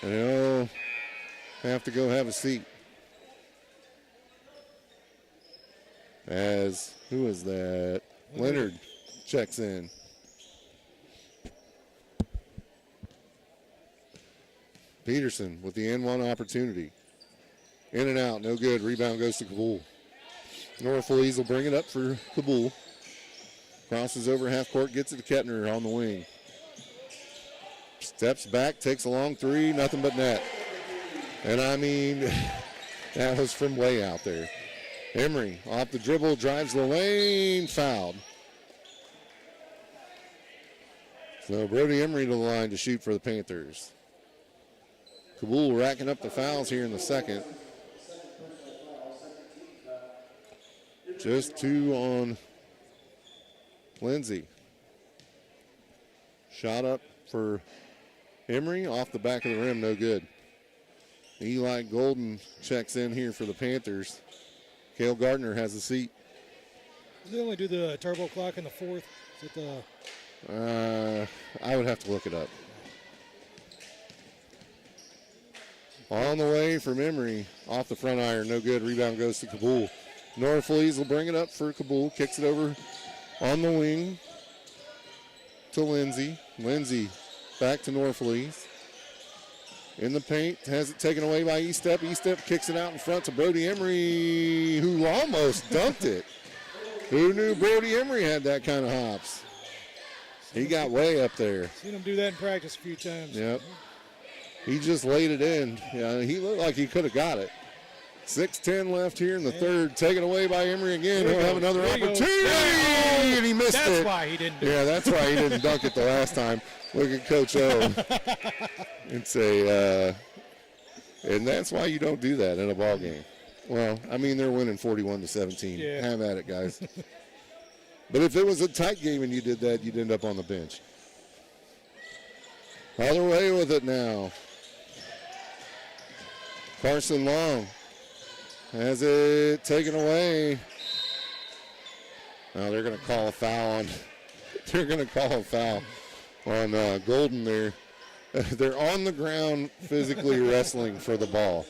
and he'll have to go have a seat. As, who is that? Leonard checks in. Peterson with the N1 opportunity. In and out, no good. Rebound goes to Cabool. Northlees will bring it up for Cabool. Crosses over half court, gets it to Kettner on the wing. Steps back, takes a long three, nothing but net. And I mean, that was from way out there. Emery off the dribble, drives the lane, fouled. So Brody Emery to the line to shoot for the Panthers. Cabool racking up the fouls here in the second. Just 2 on Lindsey. Shot up for Emery, off the back of the rim, no good. Eli Golden checks in here for the Panthers. Cale Gardner has a seat. Do they only do the turbo clock in the fourth? Is it the... I would have to look it up. On the way from Emery, off the front iron, no good. Rebound goes to Cabool. Northlees will bring it up for Cabool, kicks it over on the wing to Lindsey. Lindsey back to Northlees. In the paint, has it taken away by E-Step. E-Step kicks it out in front to Brody Emery, who almost dunked it. Who knew Brody Emery had that kind of hops? He got way up there. Seen him do that in practice a few times. Yep. He just laid it in. Yeah, he looked like he could have got it. 6:10 left here in the third. Taken away by Emery again. He'll have another opportunity, and he missed it. That's why he didn't do it. Yeah, that's why he didn't dunk it the last time. Look at Coach O. It's and that's why you don't do that in a ball game. Well, I mean, they're winning 41-17. Yeah. Have at it, guys. But if it was a tight game and you did that, you'd end up on the bench. Other way with it now. Carson Long has it taken away. Now they're going to call a foul on. They're going to call a foul on Golden there. They're on the ground physically wrestling for the ball.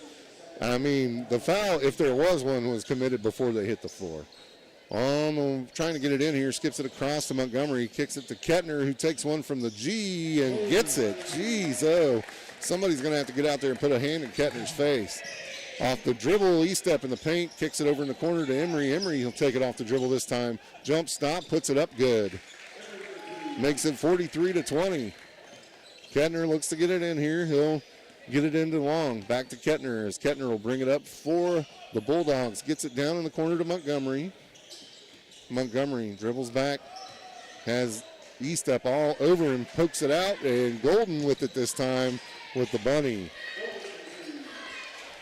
I mean, the foul, if there was one, was committed before they hit the floor. Trying to get it in here, skips it across to Montgomery, kicks it to Kettner, who takes one from the G and gets it. Jeez, somebody's going to have to get out there and put a hand in Kettner's face. Off the dribble, E-step in the paint, kicks it over in the corner to Emery. Emery will take it off the dribble this time. Jump stop, puts it up good. Makes it 43-20. Kettner looks to get it in here. He'll get it into Long. Back to Kettner as Kettner will bring it up for the Bulldogs. Gets it down in the corner to Montgomery. Montgomery dribbles back, has E-step all over him, pokes it out, and Golden with it this time with the bunny.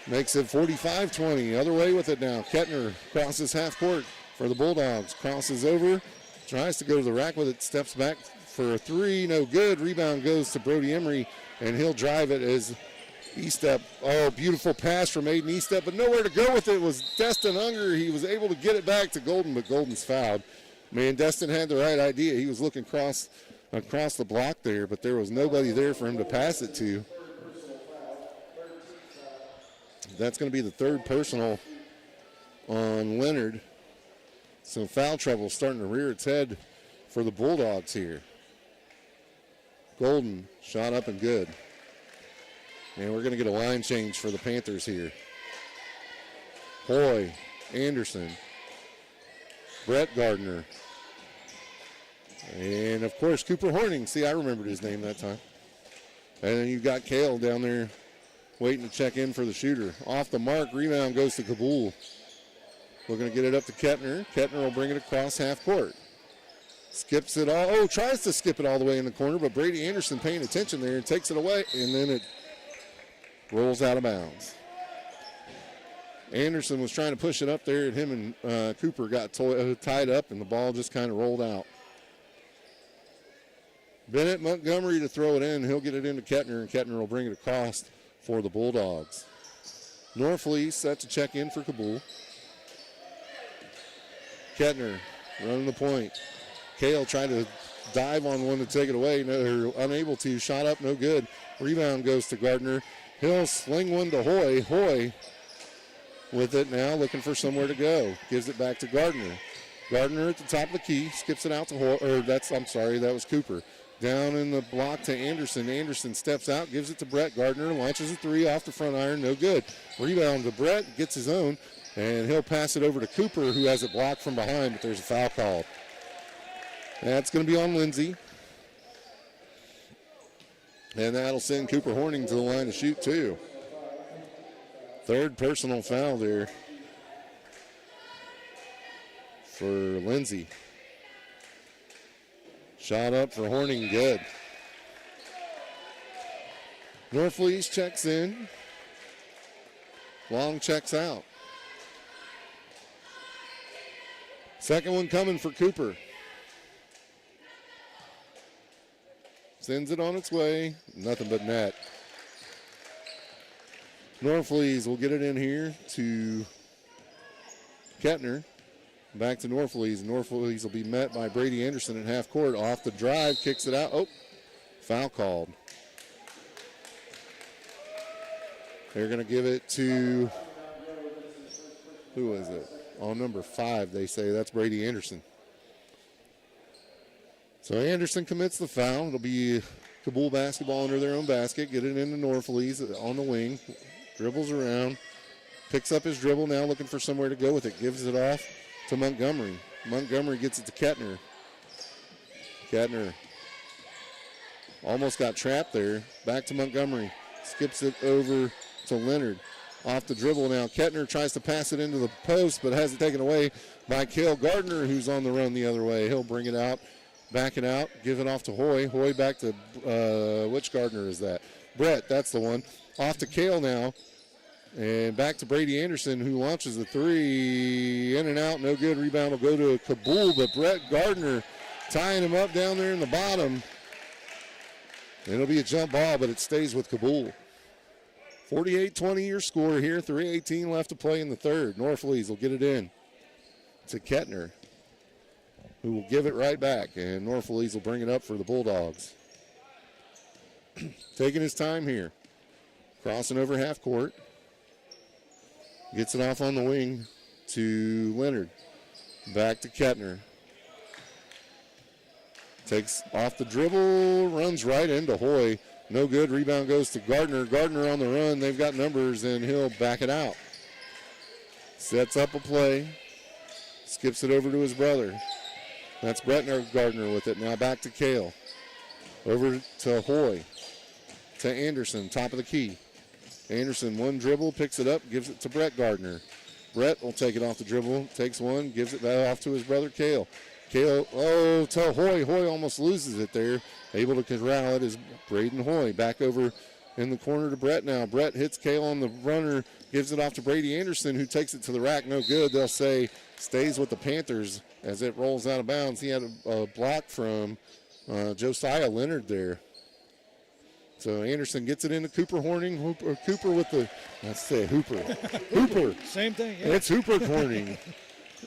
Makes it 45-20. Other way with it now. Kettner crosses half court for the Bulldogs. Crosses over. Tries to go to the rack with it. Steps back for a three. No good. Rebound goes to Brody Emery, and he'll drive it as Estep. Oh, beautiful pass from Aiden Estep, but nowhere to go with it was Destin Unger. He was able to get it back to Golden, but Golden's fouled. Man, Destin had the right idea. He was looking across the block there, but there was nobody there for him to pass it to. That's going to be the third personal on Leonard. So foul trouble starting to rear its head for the Bulldogs here. Golden shot up and good. And we're going to get a line change for the Panthers here. Hoy, Anderson, Brett Gardner, and of course Cooper Horning. See, I remembered his name that time. And then you've got Kale down there waiting to check in for the shooter. Off the mark, rebound goes to Cabool. We're going to get it up to Kettner. Kettner will bring it across half court. Skips it all. Oh, tries to skip it all the way in the corner, but Brady Anderson paying attention there and takes it away, and then it rolls out of bounds. Anderson was trying to push it up there, and him and Cooper got tied up, and the ball just kind of rolled out. Bennett Montgomery to throw it in. He'll get it into Kettner, and Kettner will bring it across for the Bulldogs. Norfleet set to check in for Cabool. Kettner running the point. Kale trying to dive on one to take it away. No, unable to. Shot up, no good. Rebound goes to Gardner. He'll sling one to Hoy. Hoy with it now, looking for somewhere to go. Gives it back to Gardner. Gardner at the top of the key. Skips it out to Hoy. That was Cooper. Down in the block to Anderson. Anderson steps out, gives it to Brett. Gardner launches a three off the front iron. No good. Rebound to Brett. Gets his own. And he'll pass it over to Cooper, who has it blocked from behind, but there's a foul called. That's going to be on Lindsay. And that'll send Cooper Horning to the line to shoot, too. Third personal foul there for Lindsay. Shot up for Horning, good. Norfleet checks in. Long checks out. Second one coming for Cooper. Sends it on its way. Nothing but net. Norfleet will get it in here to Kettner. Back to Norfleet. Norfleet will be met by Brady Anderson at half court. Off the drive, kicks it out. Oh, foul called. They're going to give it to, who is it? On number 5, they say that's Brady Anderson. So Anderson commits the foul. It'll be Cabool basketball under their own basket. Get it into Norfleet on the wing. Dribbles around. Picks up his dribble now, looking for somewhere to go with it. Gives it off to Montgomery. Montgomery gets it to Kettner. Kettner almost got trapped there. Back to Montgomery. Skips it over to Leonard. Off the dribble now. Kettner tries to pass it into the post, but has it taken away by Cale Gardner, who's on the run the other way. He'll bring it out, back it out, give it off to Hoy. Hoy back to, which Gardner is that? Brett, that's the one. Off to Cale now. And back to Brady Anderson, who launches the three. In and out, no good. Rebound will go to Cabool, but Brett Gardner tying him up down there in the bottom. It'll be a jump ball, but it stays with Cabool. 48-20 your score here. 3:18 left to play in the third. Norfleet will get it in to Kettner, who will give it right back. And Norfleet will bring it up for the Bulldogs. Taking his time here. Crossing over half court. Gets it off on the wing to Leonard. Back to Kettner. Takes off the dribble, runs right into Hoy. No good. Rebound goes to Gardner. Gardner on the run. They've got numbers, and he'll back it out. Sets up a play. Skips it over to his brother. That's Brett Gardner with it. Now back to Cale. Over to Hoy. To Anderson, top of the key. Anderson, one dribble, picks it up, gives it to Brett Gardner. Brett will take it off the dribble, takes one, gives it back off to his brother Cale. Cale, to Hoy. Hoy almost loses it there. Able to corral it is Braden Hoy. Back over In the corner to Brett now. Brett hits Kale on the runner, gives it off to Brady Anderson, who takes it to the rack. No good. They'll say stays with the Panthers as it rolls out of bounds. He had a block from Josiah Leonard there. So Anderson gets it into Cooper Horning. Cooper with the, let's say Hooper. Hooper. Same thing. Yeah. It's Hooper Corning.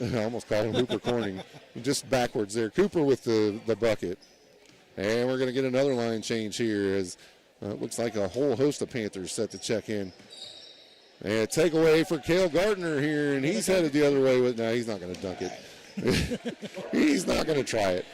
I almost called him Hooper Corning. Just backwards there. Cooper with the bucket. And we're going to get another line change here as it looks like a whole host of Panthers set to check in. And takeaway for Cale Gardner here, and he's headed the other way. No, he's not going to dunk it. He's not going to try it.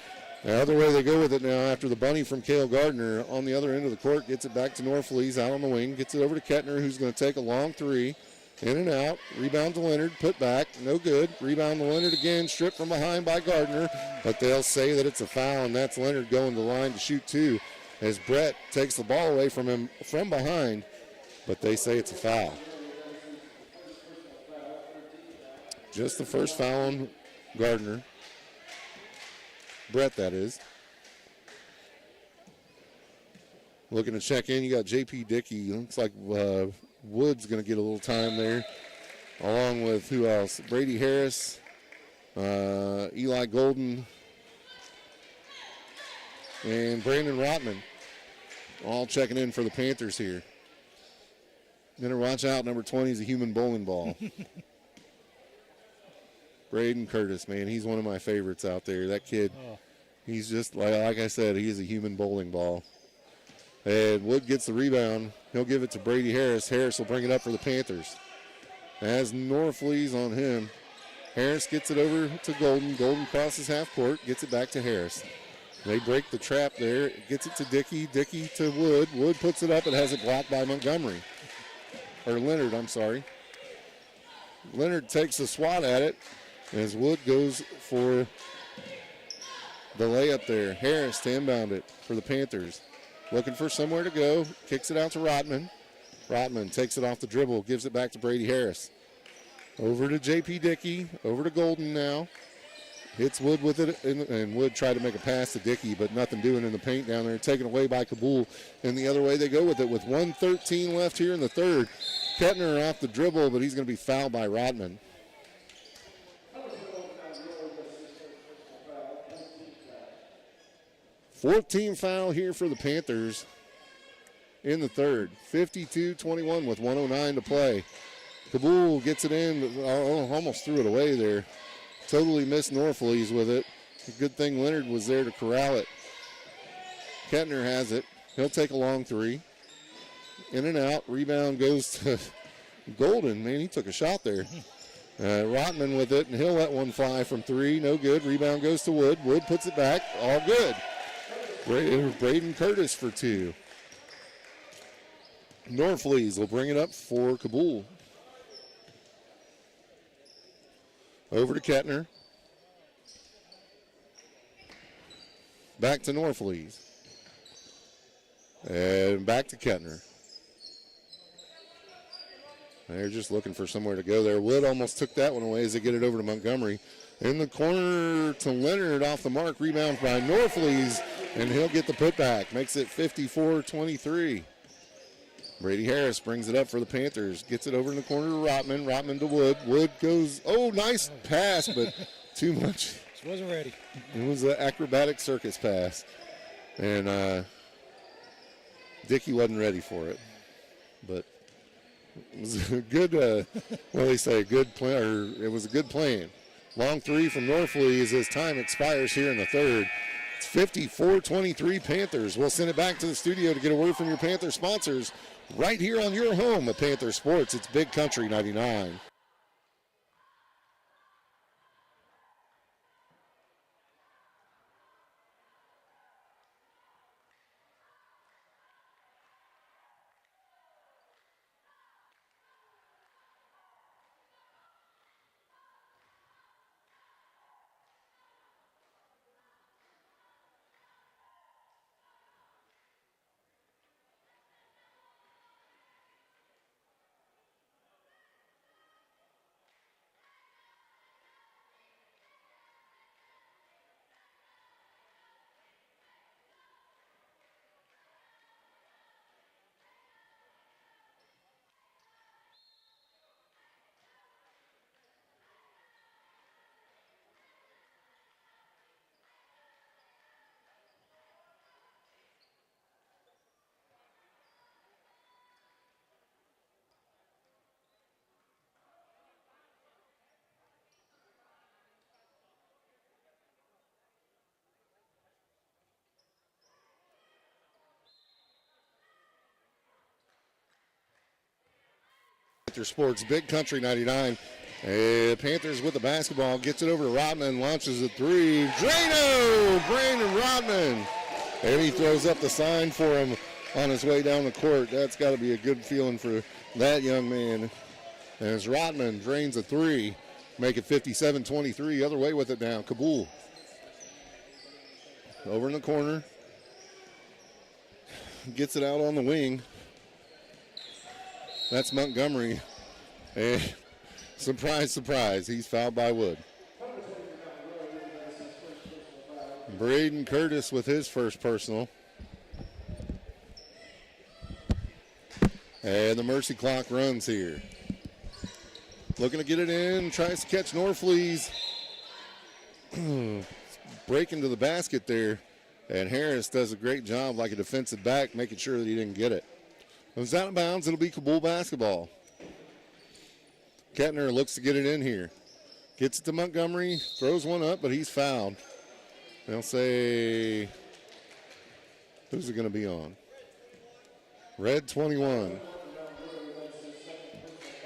The other way they go with it now after the bunny from Cale Gardner on the other end of the court, gets it back to Norflees out on the wing, gets it over to Kettner, who's going to take a long three. In and out. Rebound to Leonard. Put back. No good. Rebound to Leonard again. Stripped from behind by Gardner. But they'll say that it's a foul, and that's Leonard going to the line to shoot two as Brett takes the ball away from him from behind. But they say it's a foul. Just the first foul on Gardner. Brett, that is. Looking to check in, you got J.P. Dickey. Looks like Wood's going to get a little time there, along with who else? Brady Harris, Eli Golden, and Brandon Rotman, all checking in for the Panthers here. Better watch out, number 20 is a human bowling ball. Braden Curtis, man, he's one of my favorites out there. That kid, he's just, like I said, he is a human bowling ball. And Wood gets the rebound. He'll give it to Brady Harris. Harris will bring it up for the Panthers. As Norflees on him. Harris gets it over to Golden. Golden crosses half court, gets it back to Harris. They break the trap there. Gets it to Dickey. Dickey to Wood. Wood puts it up and has it blocked by Montgomery. Or Leonard, I'm sorry. Leonard takes a swat at it as Wood goes for the layup there. Harris to inbound it for the Panthers. Looking for somewhere to go. Kicks it out to Rotman. Rotman takes it off the dribble. Gives it back to Brady Harris. Over to J.P. Dickey. Over to Golden now. Hits Wood with it. And Wood tried to make a pass to Dickey, but nothing doing in the paint down there. Taken away by Cabool. And the other way they go with it with 1:13 left here in the third. Kettner off the dribble, but he's going to be fouled by Rotman. 14 foul here for the Panthers in the third. 52-21 with 1:09 to play. Cabool gets it in, almost threw it away there. Totally missed Norflees with it. Good thing Leonard was there to corral it. Kettner has it. He'll take a long three. In and out. Rebound goes to Golden. Man, he took a shot there. Rotman with it, and he'll let one fly from three. No good. Rebound goes to Wood. Wood puts it back. All good. Braden Curtis for two. Norflees will bring it up for Cabool. Over to Kettner. Back to Norflees. And back to Kettner. They're just looking for somewhere to go there. Wood almost took that one away as they get it over to Montgomery. In the corner to Leonard off the mark. Rebound by Norflees, and he'll get the putback. Makes it 54-23. Brady Harris brings it up for the Panthers. Gets it over in the corner to Rotman. Rotman to Wood. Wood goes, nice pass, but too much. Just wasn't ready. It was an acrobatic circus pass. And Dickey wasn't ready for it. But it was a good, good play, or it was a good plan. Long three from Norflees as time expires here in the third. It's 54-23 Panthers. We'll send it back to the studio to get a word from your Panther sponsors right here on your home of Panther Sports. It's Big Country 99. Panther Sports, Big Country 99. Panthers with the basketball, gets it over to Rodman, launches a three. Drano, Brandon Rodman. And he throws up the sign for him on his way down the court. That's got to be a good feeling for that young man. As Rodman drains a three, make it 57-23. Other way with it now, Cabool. Over in the corner. Gets it out on the wing. That's Montgomery. And surprise, surprise, he's fouled by Wood. Braden Curtis with his first personal. And the mercy clock runs here. Looking to get it in, tries to catch Norflees. Break into the basket there. And Harris does a great job like a defensive back, making sure that he didn't get it. It was out of bounds, it'll be Cabool basketball. Kettner looks to get it in here. Gets it to Montgomery, throws one up, but he's fouled. They'll say, who's it going to be on? Red 21.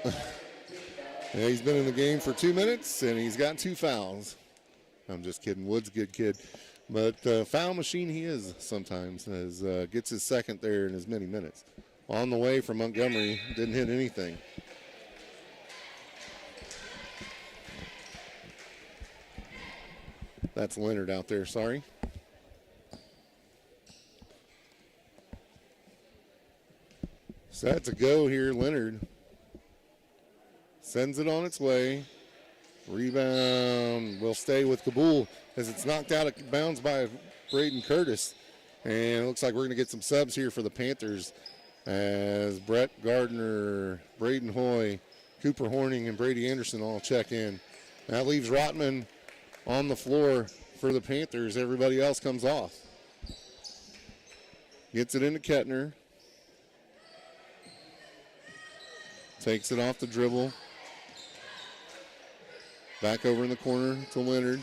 Yeah, he's been in the game for 2 minutes, and he's got 2 fouls. I'm just kidding. Wood's a good kid. But foul machine he is sometimes, as gets his second there in as many minutes. On the way from Montgomery, didn't hit anything. That's Leonard out there, sorry. So that's a go here, Leonard. Sends it on its way. Rebound will stay with Cabool as it's knocked out of bounds by Braden Curtis. And it looks like we're going to get some subs here for the Panthers as Brett Gardner, Braden Hoy, Cooper Horning, and Brady Anderson all check in. That leaves Rotman on the floor for the Panthers. Everybody else comes off. Gets it into Kettner. Takes it off the dribble. Back over in the corner to Leonard.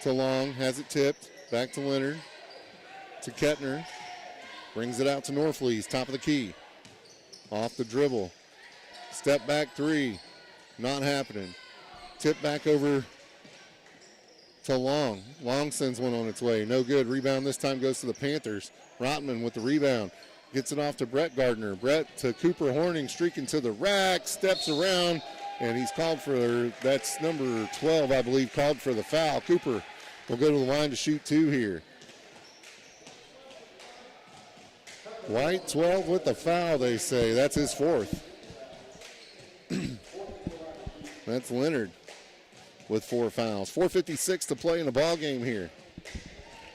To Long, has it tipped. Back to Leonard. To Kettner. Brings it out to Norflees, top of the key. Off the dribble. Step back three. Not happening. Tip back over to Long. Long sends one on its way. No good. Rebound this time goes to the Panthers. Rotman with the rebound. Gets it off to Brett Gardner. Brett to Cooper Horning, streaking to the rack. Steps around, and he's called for, that's number 12, I believe, called for the foul. Cooper will go to the line to shoot 2 here. White 12 with the foul, they say. That's his 4th. That's Leonard with 4 fouls. 4:56 to play in the ball game here.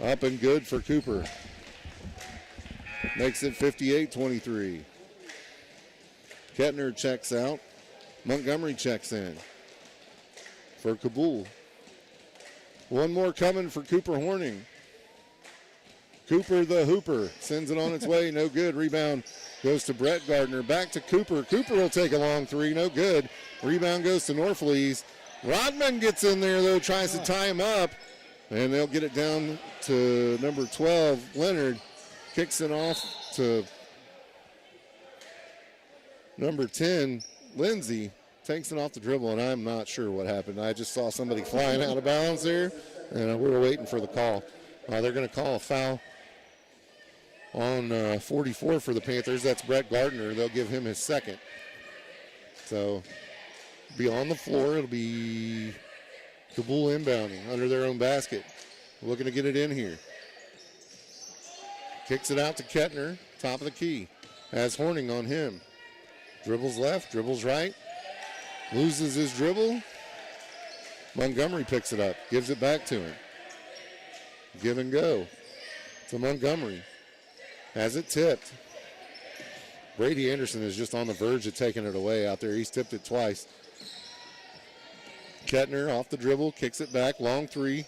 Up and good for Cooper. Makes it 58-23. Kettner checks out. Montgomery checks in for Cabool. One more coming for Cooper Horning. Cooper the Hooper sends it on its way. No good. Rebound goes to Brett Gardner. Back to Cooper. Cooper will take a long 3. No good. Rebound goes to Norflees. Rodman gets in there, though, tries to tie him up. And they'll get it down to number 12, Leonard. Kicks it off to number 10, Lindsey. Takes it off the dribble, and I'm not sure what happened. I just saw somebody flying out of bounds there, and we were waiting for the call. They're going to call a foul on 44 for the Panthers. That's Brett Gardner. They'll give him his 2nd. So, be on the floor. It'll be Cabool inbounding under their own basket. Looking to get it in here. Kicks it out to Kettner, top of the key. Has Horning on him. Dribbles left, dribbles right. Loses his dribble. Montgomery picks it up, gives it back to him. Give and go to Montgomery. Has it tipped. Brady Anderson is just on the verge of taking it away out there. He's tipped it twice. Kettner off the dribble, kicks it back, long 3.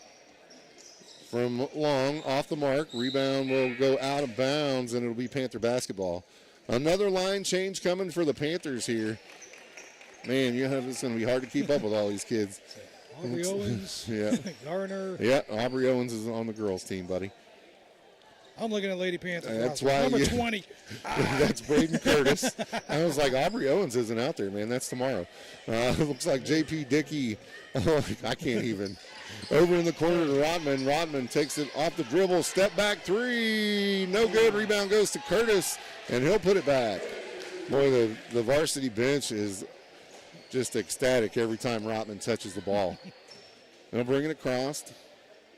From Long, off the mark. Rebound will go out of bounds, and it'll be Panther basketball. Another line change coming for the Panthers here. Man, it's going to be hard to keep up with all these kids. Aubrey Owens, yeah. Garner. Yeah, Aubrey Owens is on the girls' team, buddy. I'm looking at Lady Panthers. That's roster. why Number you- 20. That's Braden Curtis. I was like, Aubrey Owens isn't out there, man. That's tomorrow. Looks like J.P. Dickey. I can't even. Over in the corner to Rodman. Rodman takes it off the dribble. Step back three. No good. Rebound goes to Curtis, and he'll put it back. Boy, the varsity bench is just ecstatic every time Rodman touches the ball. They'll bring it across.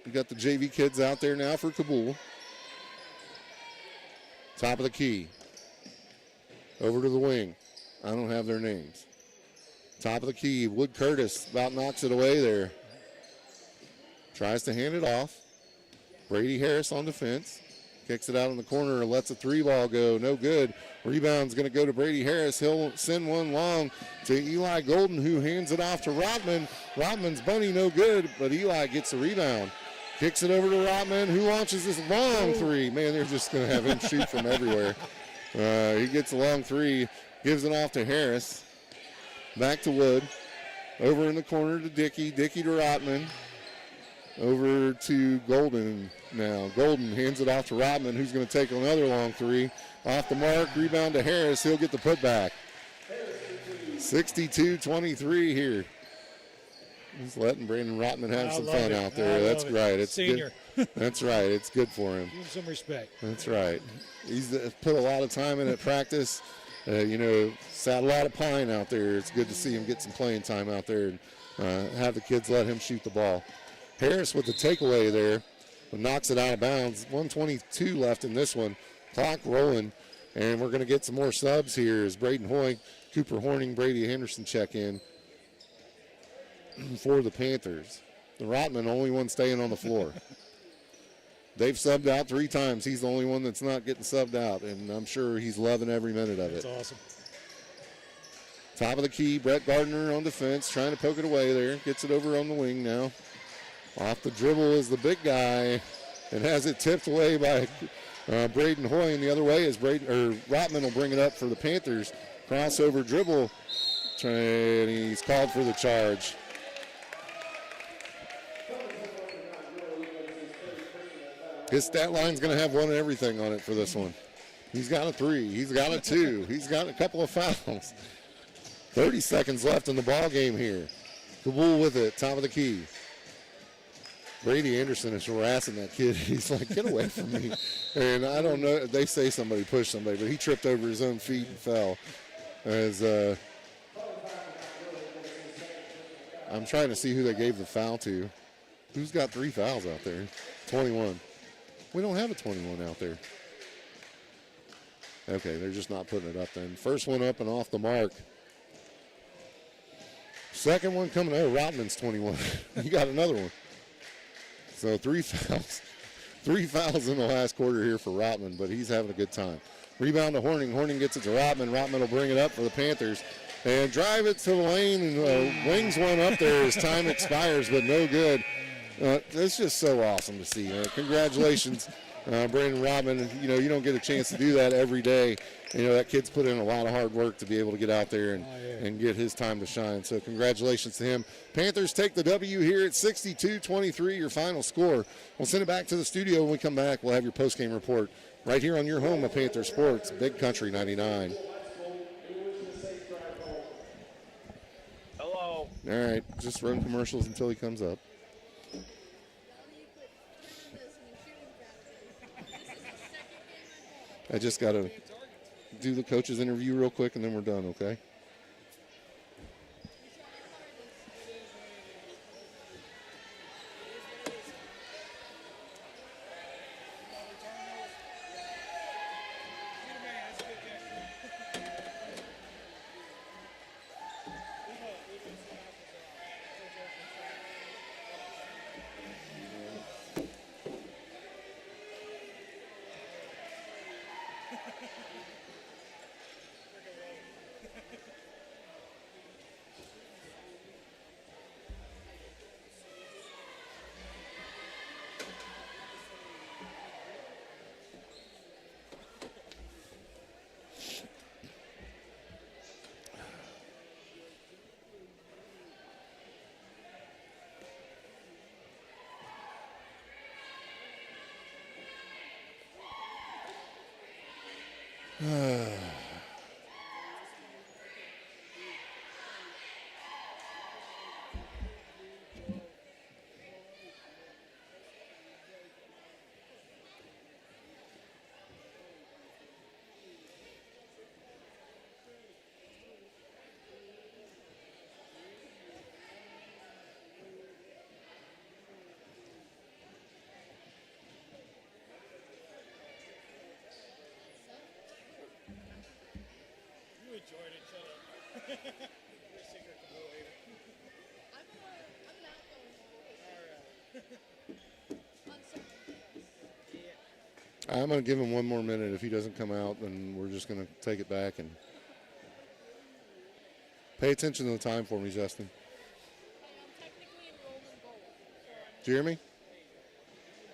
We got the JV kids out there now for Cabool. Top of the key. Over to the wing. I don't have their names. Top of the key. Wood Curtis about knocks it away there. Tries to hand it off. Brady Harris on defense. Kicks it out in the corner and lets a three ball go. No good. Rebound's going to go to Brady Harris. He'll send one long to Eli Golden, who hands it off to Rodman. Rodman's bunny, no good, but Eli gets the rebound. Kicks it over to Rodman, who launches this long three. Man, they're just going to have him shoot from everywhere. He gets a long three, gives it off to Harris. Back to Wood. Over in the corner to Dickey. Dickey to Rodman. Over to Golden now. Golden hands it off to Rodman, who's going to take another long three. Off the mark, rebound to Harris. He'll get the putback. 62-23 here. He's letting Brandon Rotman have some fun out there. That's right. It's senior. Good. That's right. It's good for him. Give him some respect. That's right. He's put a lot of time in at practice. Sat a lot of pine out there. It's good to see him get some playing time out there and have the kids let him shoot the ball. Harris with the takeaway there, but knocks it out of bounds. 1:22 left in this one. Clock rolling, and we're going to get some more subs here as Braden Hoy, Cooper Horning, Brady Henderson check in for the Panthers. The Rotman, only one staying on the floor. They've subbed out 3 times. He's the only one that's not getting subbed out, and I'm sure he's loving every minute of it. That's awesome. Top of the key, Brett Gardner on defense, trying to poke it away there. Gets it over on the wing now. Off the dribble is the big guy, and has it tipped away by Braden Hoy. And the other way is Rotman will bring it up for the Panthers. Crossover dribble, and he's called for the charge. His stat line's going to have one and everything on it for this one. He's got a 3. He's got a 2. He's got a couple of fouls. 30 seconds left in the ball game here. Cabool with it, top of the key. Brady Anderson is harassing that kid. He's like, get away from me. And I don't know, they say somebody pushed somebody, but he tripped over his own feet and fell. As I'm trying to see who they gave the foul to. Who's got 3 fouls out there? 21. We don't have a 21 out there. Okay, they're just not putting it up then. First one up and off the mark. Second one coming. Oh, Rotman's 21. You got another one. So 3 fouls. 3 fouls in the last quarter here for Rotman, but he's having a good time. Rebound to Horning. Horning gets it to Rotman. Rotman will bring it up for the Panthers. And drive it to the lane, and wings one up there as time expires, but no good. It's just so awesome to see. Congratulations, Brandon Rodman. You don't get a chance to do that every day. That kid's put in a lot of hard work to be able to get out there and get his time to shine. So congratulations to him. Panthers take the W here at 62-23, your final score. We'll send it back to the studio. When we come back, we'll have your postgame report right here on your home of Panther Sports, Big Country 99. Hello. All right, just run commercials until he comes up. I just got to do the coach's interview real quick, and then we're done, okay? You enjoyed it, shut up. You're a secret Cabool hater. I'm not going All right. on certain days. Yeah. I'm going to give him one more minute. If he doesn't come out, then we're just going to take it back and pay attention to the time for me, Justin. Hey, I'm technically enrolled in gold. So Do you hear me?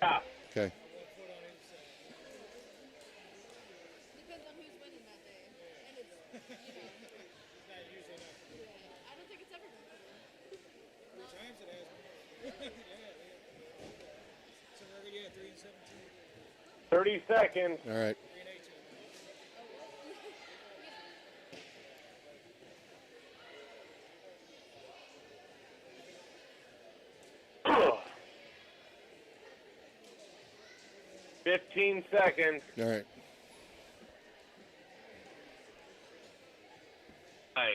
Yeah. Okay. depends on who's winning that day. And it's, Not usually enough. yeah, I don't think it's ever going to win. 3 times it has. So we're 3 and 17. 30 seconds. All right. 3 and 18. 15 seconds. All right. 9.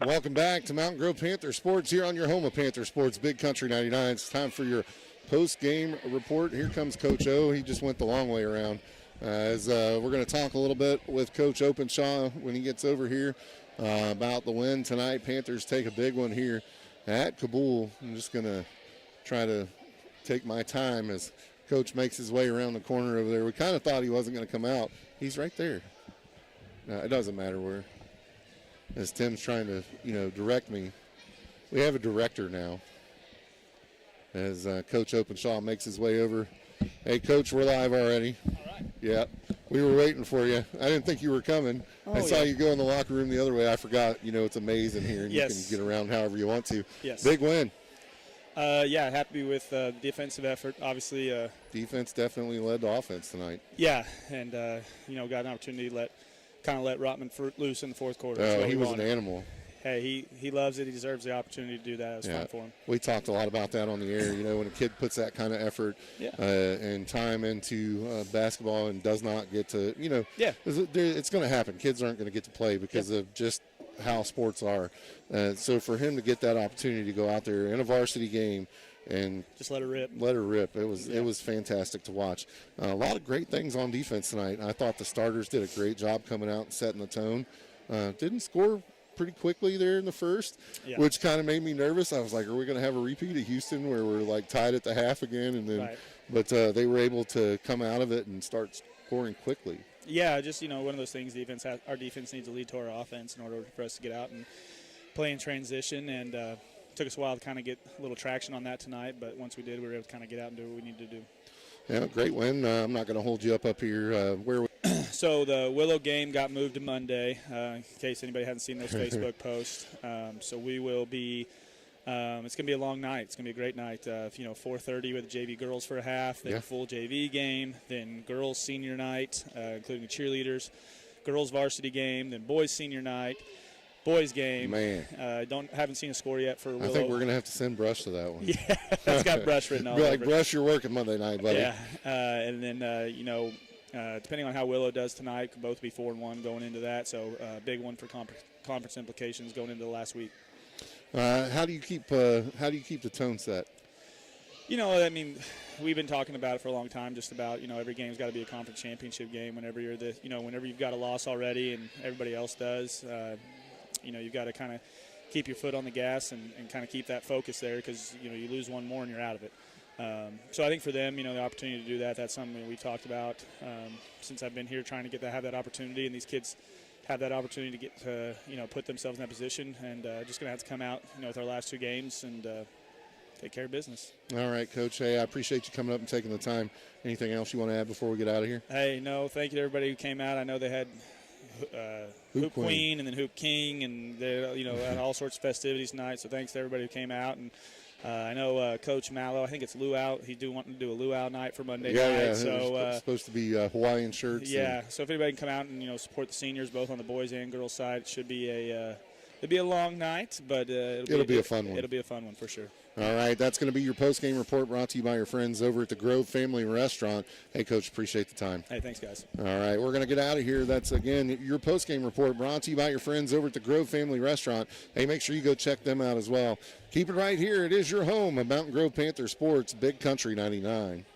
Welcome back to Mountain Grove Panther Sports here on your home of Panther Sports, Big Country 99. It's time for your post-game report. Here comes Coach O. He just went the long way around. As we're going to talk a little bit with Coach Openshaw when he gets over here about the win tonight. Panthers take a big one here at Cabool. I'm just going to try to take my time as Coach makes his way around the corner over there. We kind of thought he wasn't going to come out. He's right there. It doesn't matter where. As Tim's trying to, direct me. We have a director now. As Coach Openshaw makes his way over. Hey, Coach, we're live already. All right. Yeah, we were waiting for you. I didn't think you were coming. I saw yeah. you go in the locker room the other way. I forgot, it's amazing here, and Yes. you can get around however you want to. Yes. Big win. Yeah, happy with the defensive effort. Obviously, Defense definitely led the offense tonight. yeah, and got an opportunity to let Rotman loose in the fourth quarter. That's Oh, what he was an wanted. animal. Hey, he loves it. He deserves the opportunity to do that. It was Yeah. fun for him. We talked a lot about that on the air. When a kid puts that kind of effort Yeah. and time into basketball and does not get to, Yeah. it's going to happen. Kids aren't going to get to play because of just how sports are. So for him to get that opportunity to go out there in a varsity game and Just let it rip. It was fantastic to watch. A lot of great things on defense tonight. I thought the starters did a great job coming out and setting the tone. Didn't score pretty quickly there in the first, Yeah. which kind of made me nervous. I was like, are we going to have a repeat of Houston where we're tied at the half again? And then, Right. But they were able to come out of it and start scoring quickly. Yeah, just one of those things. Our defense needs to lead to our offense in order for us to get out and play in transition. And took us a while to kind of get a little traction on that tonight. But once we did, we were able to kind of get out and do what we needed to do. Yeah, great win. I'm not going to hold you up here. Where? So the Willow game got moved to Monday, in case anybody hasn't seen those Facebook posts. So we will be. It's going to be a long night. It's going to be a great night. 4:30 with the JV girls for a half, then Yeah. a full JV game, then girls senior night, including the cheerleaders, girls varsity game, then boys senior night, boys game. Man. Haven't seen a score yet for Willow. I think we're going to have to send Brush to that one. Yeah, that's got Brush written all Be over like, it. Brush, you're working Monday night, buddy. Yeah, and then depending on how Willow does tonight, could both be 4-1 going into that. So big one for conference implications going into the last week. How do you keep the tone set? We've been talking about it for a long time. Just about every game's got to be a conference championship game. Whenever whenever you've got a loss already and everybody else does, you've got to kind of keep your foot on the gas and kind of keep that focus there because you lose one more and you're out of it. So I think for them, the opportunity to do that's something we've talked about since I've been here, trying to have that opportunity, and these kids have that opportunity to get to put themselves in that position, and just going to have to come out with our last 2 games and take care of business. All right, Coach. Hey, I appreciate you coming up and taking the time. Anything else you want to add before we get out of here? Hey, no, thank you to everybody who came out. I know they had Hoop Queen and then Hoop King, and they, you know, had all sorts of festivities tonight. So thanks to everybody who came out. And I know Coach Mallow, I think it's luau. He's wanting to do a luau night for Monday night. Yeah, so it's supposed to be Hawaiian shirts. Yeah. So if anybody can come out and, you know, support the seniors both on the boys and girls side, it should be it'll be a long night, but it'll be a fun one. It'll be a fun one for sure. All right, that's going to be your post-game report brought to you by your friends over at the Grove Family Restaurant. Hey, Coach, appreciate the time. Hey, thanks, guys. All right, we're going to get out of here. That's, again, your post-game report brought to you by your friends over at the Grove Family Restaurant. Hey, make sure you go check them out as well. Keep it right here. It is your home of Mountain Grove Panther Sports, Big Country 99.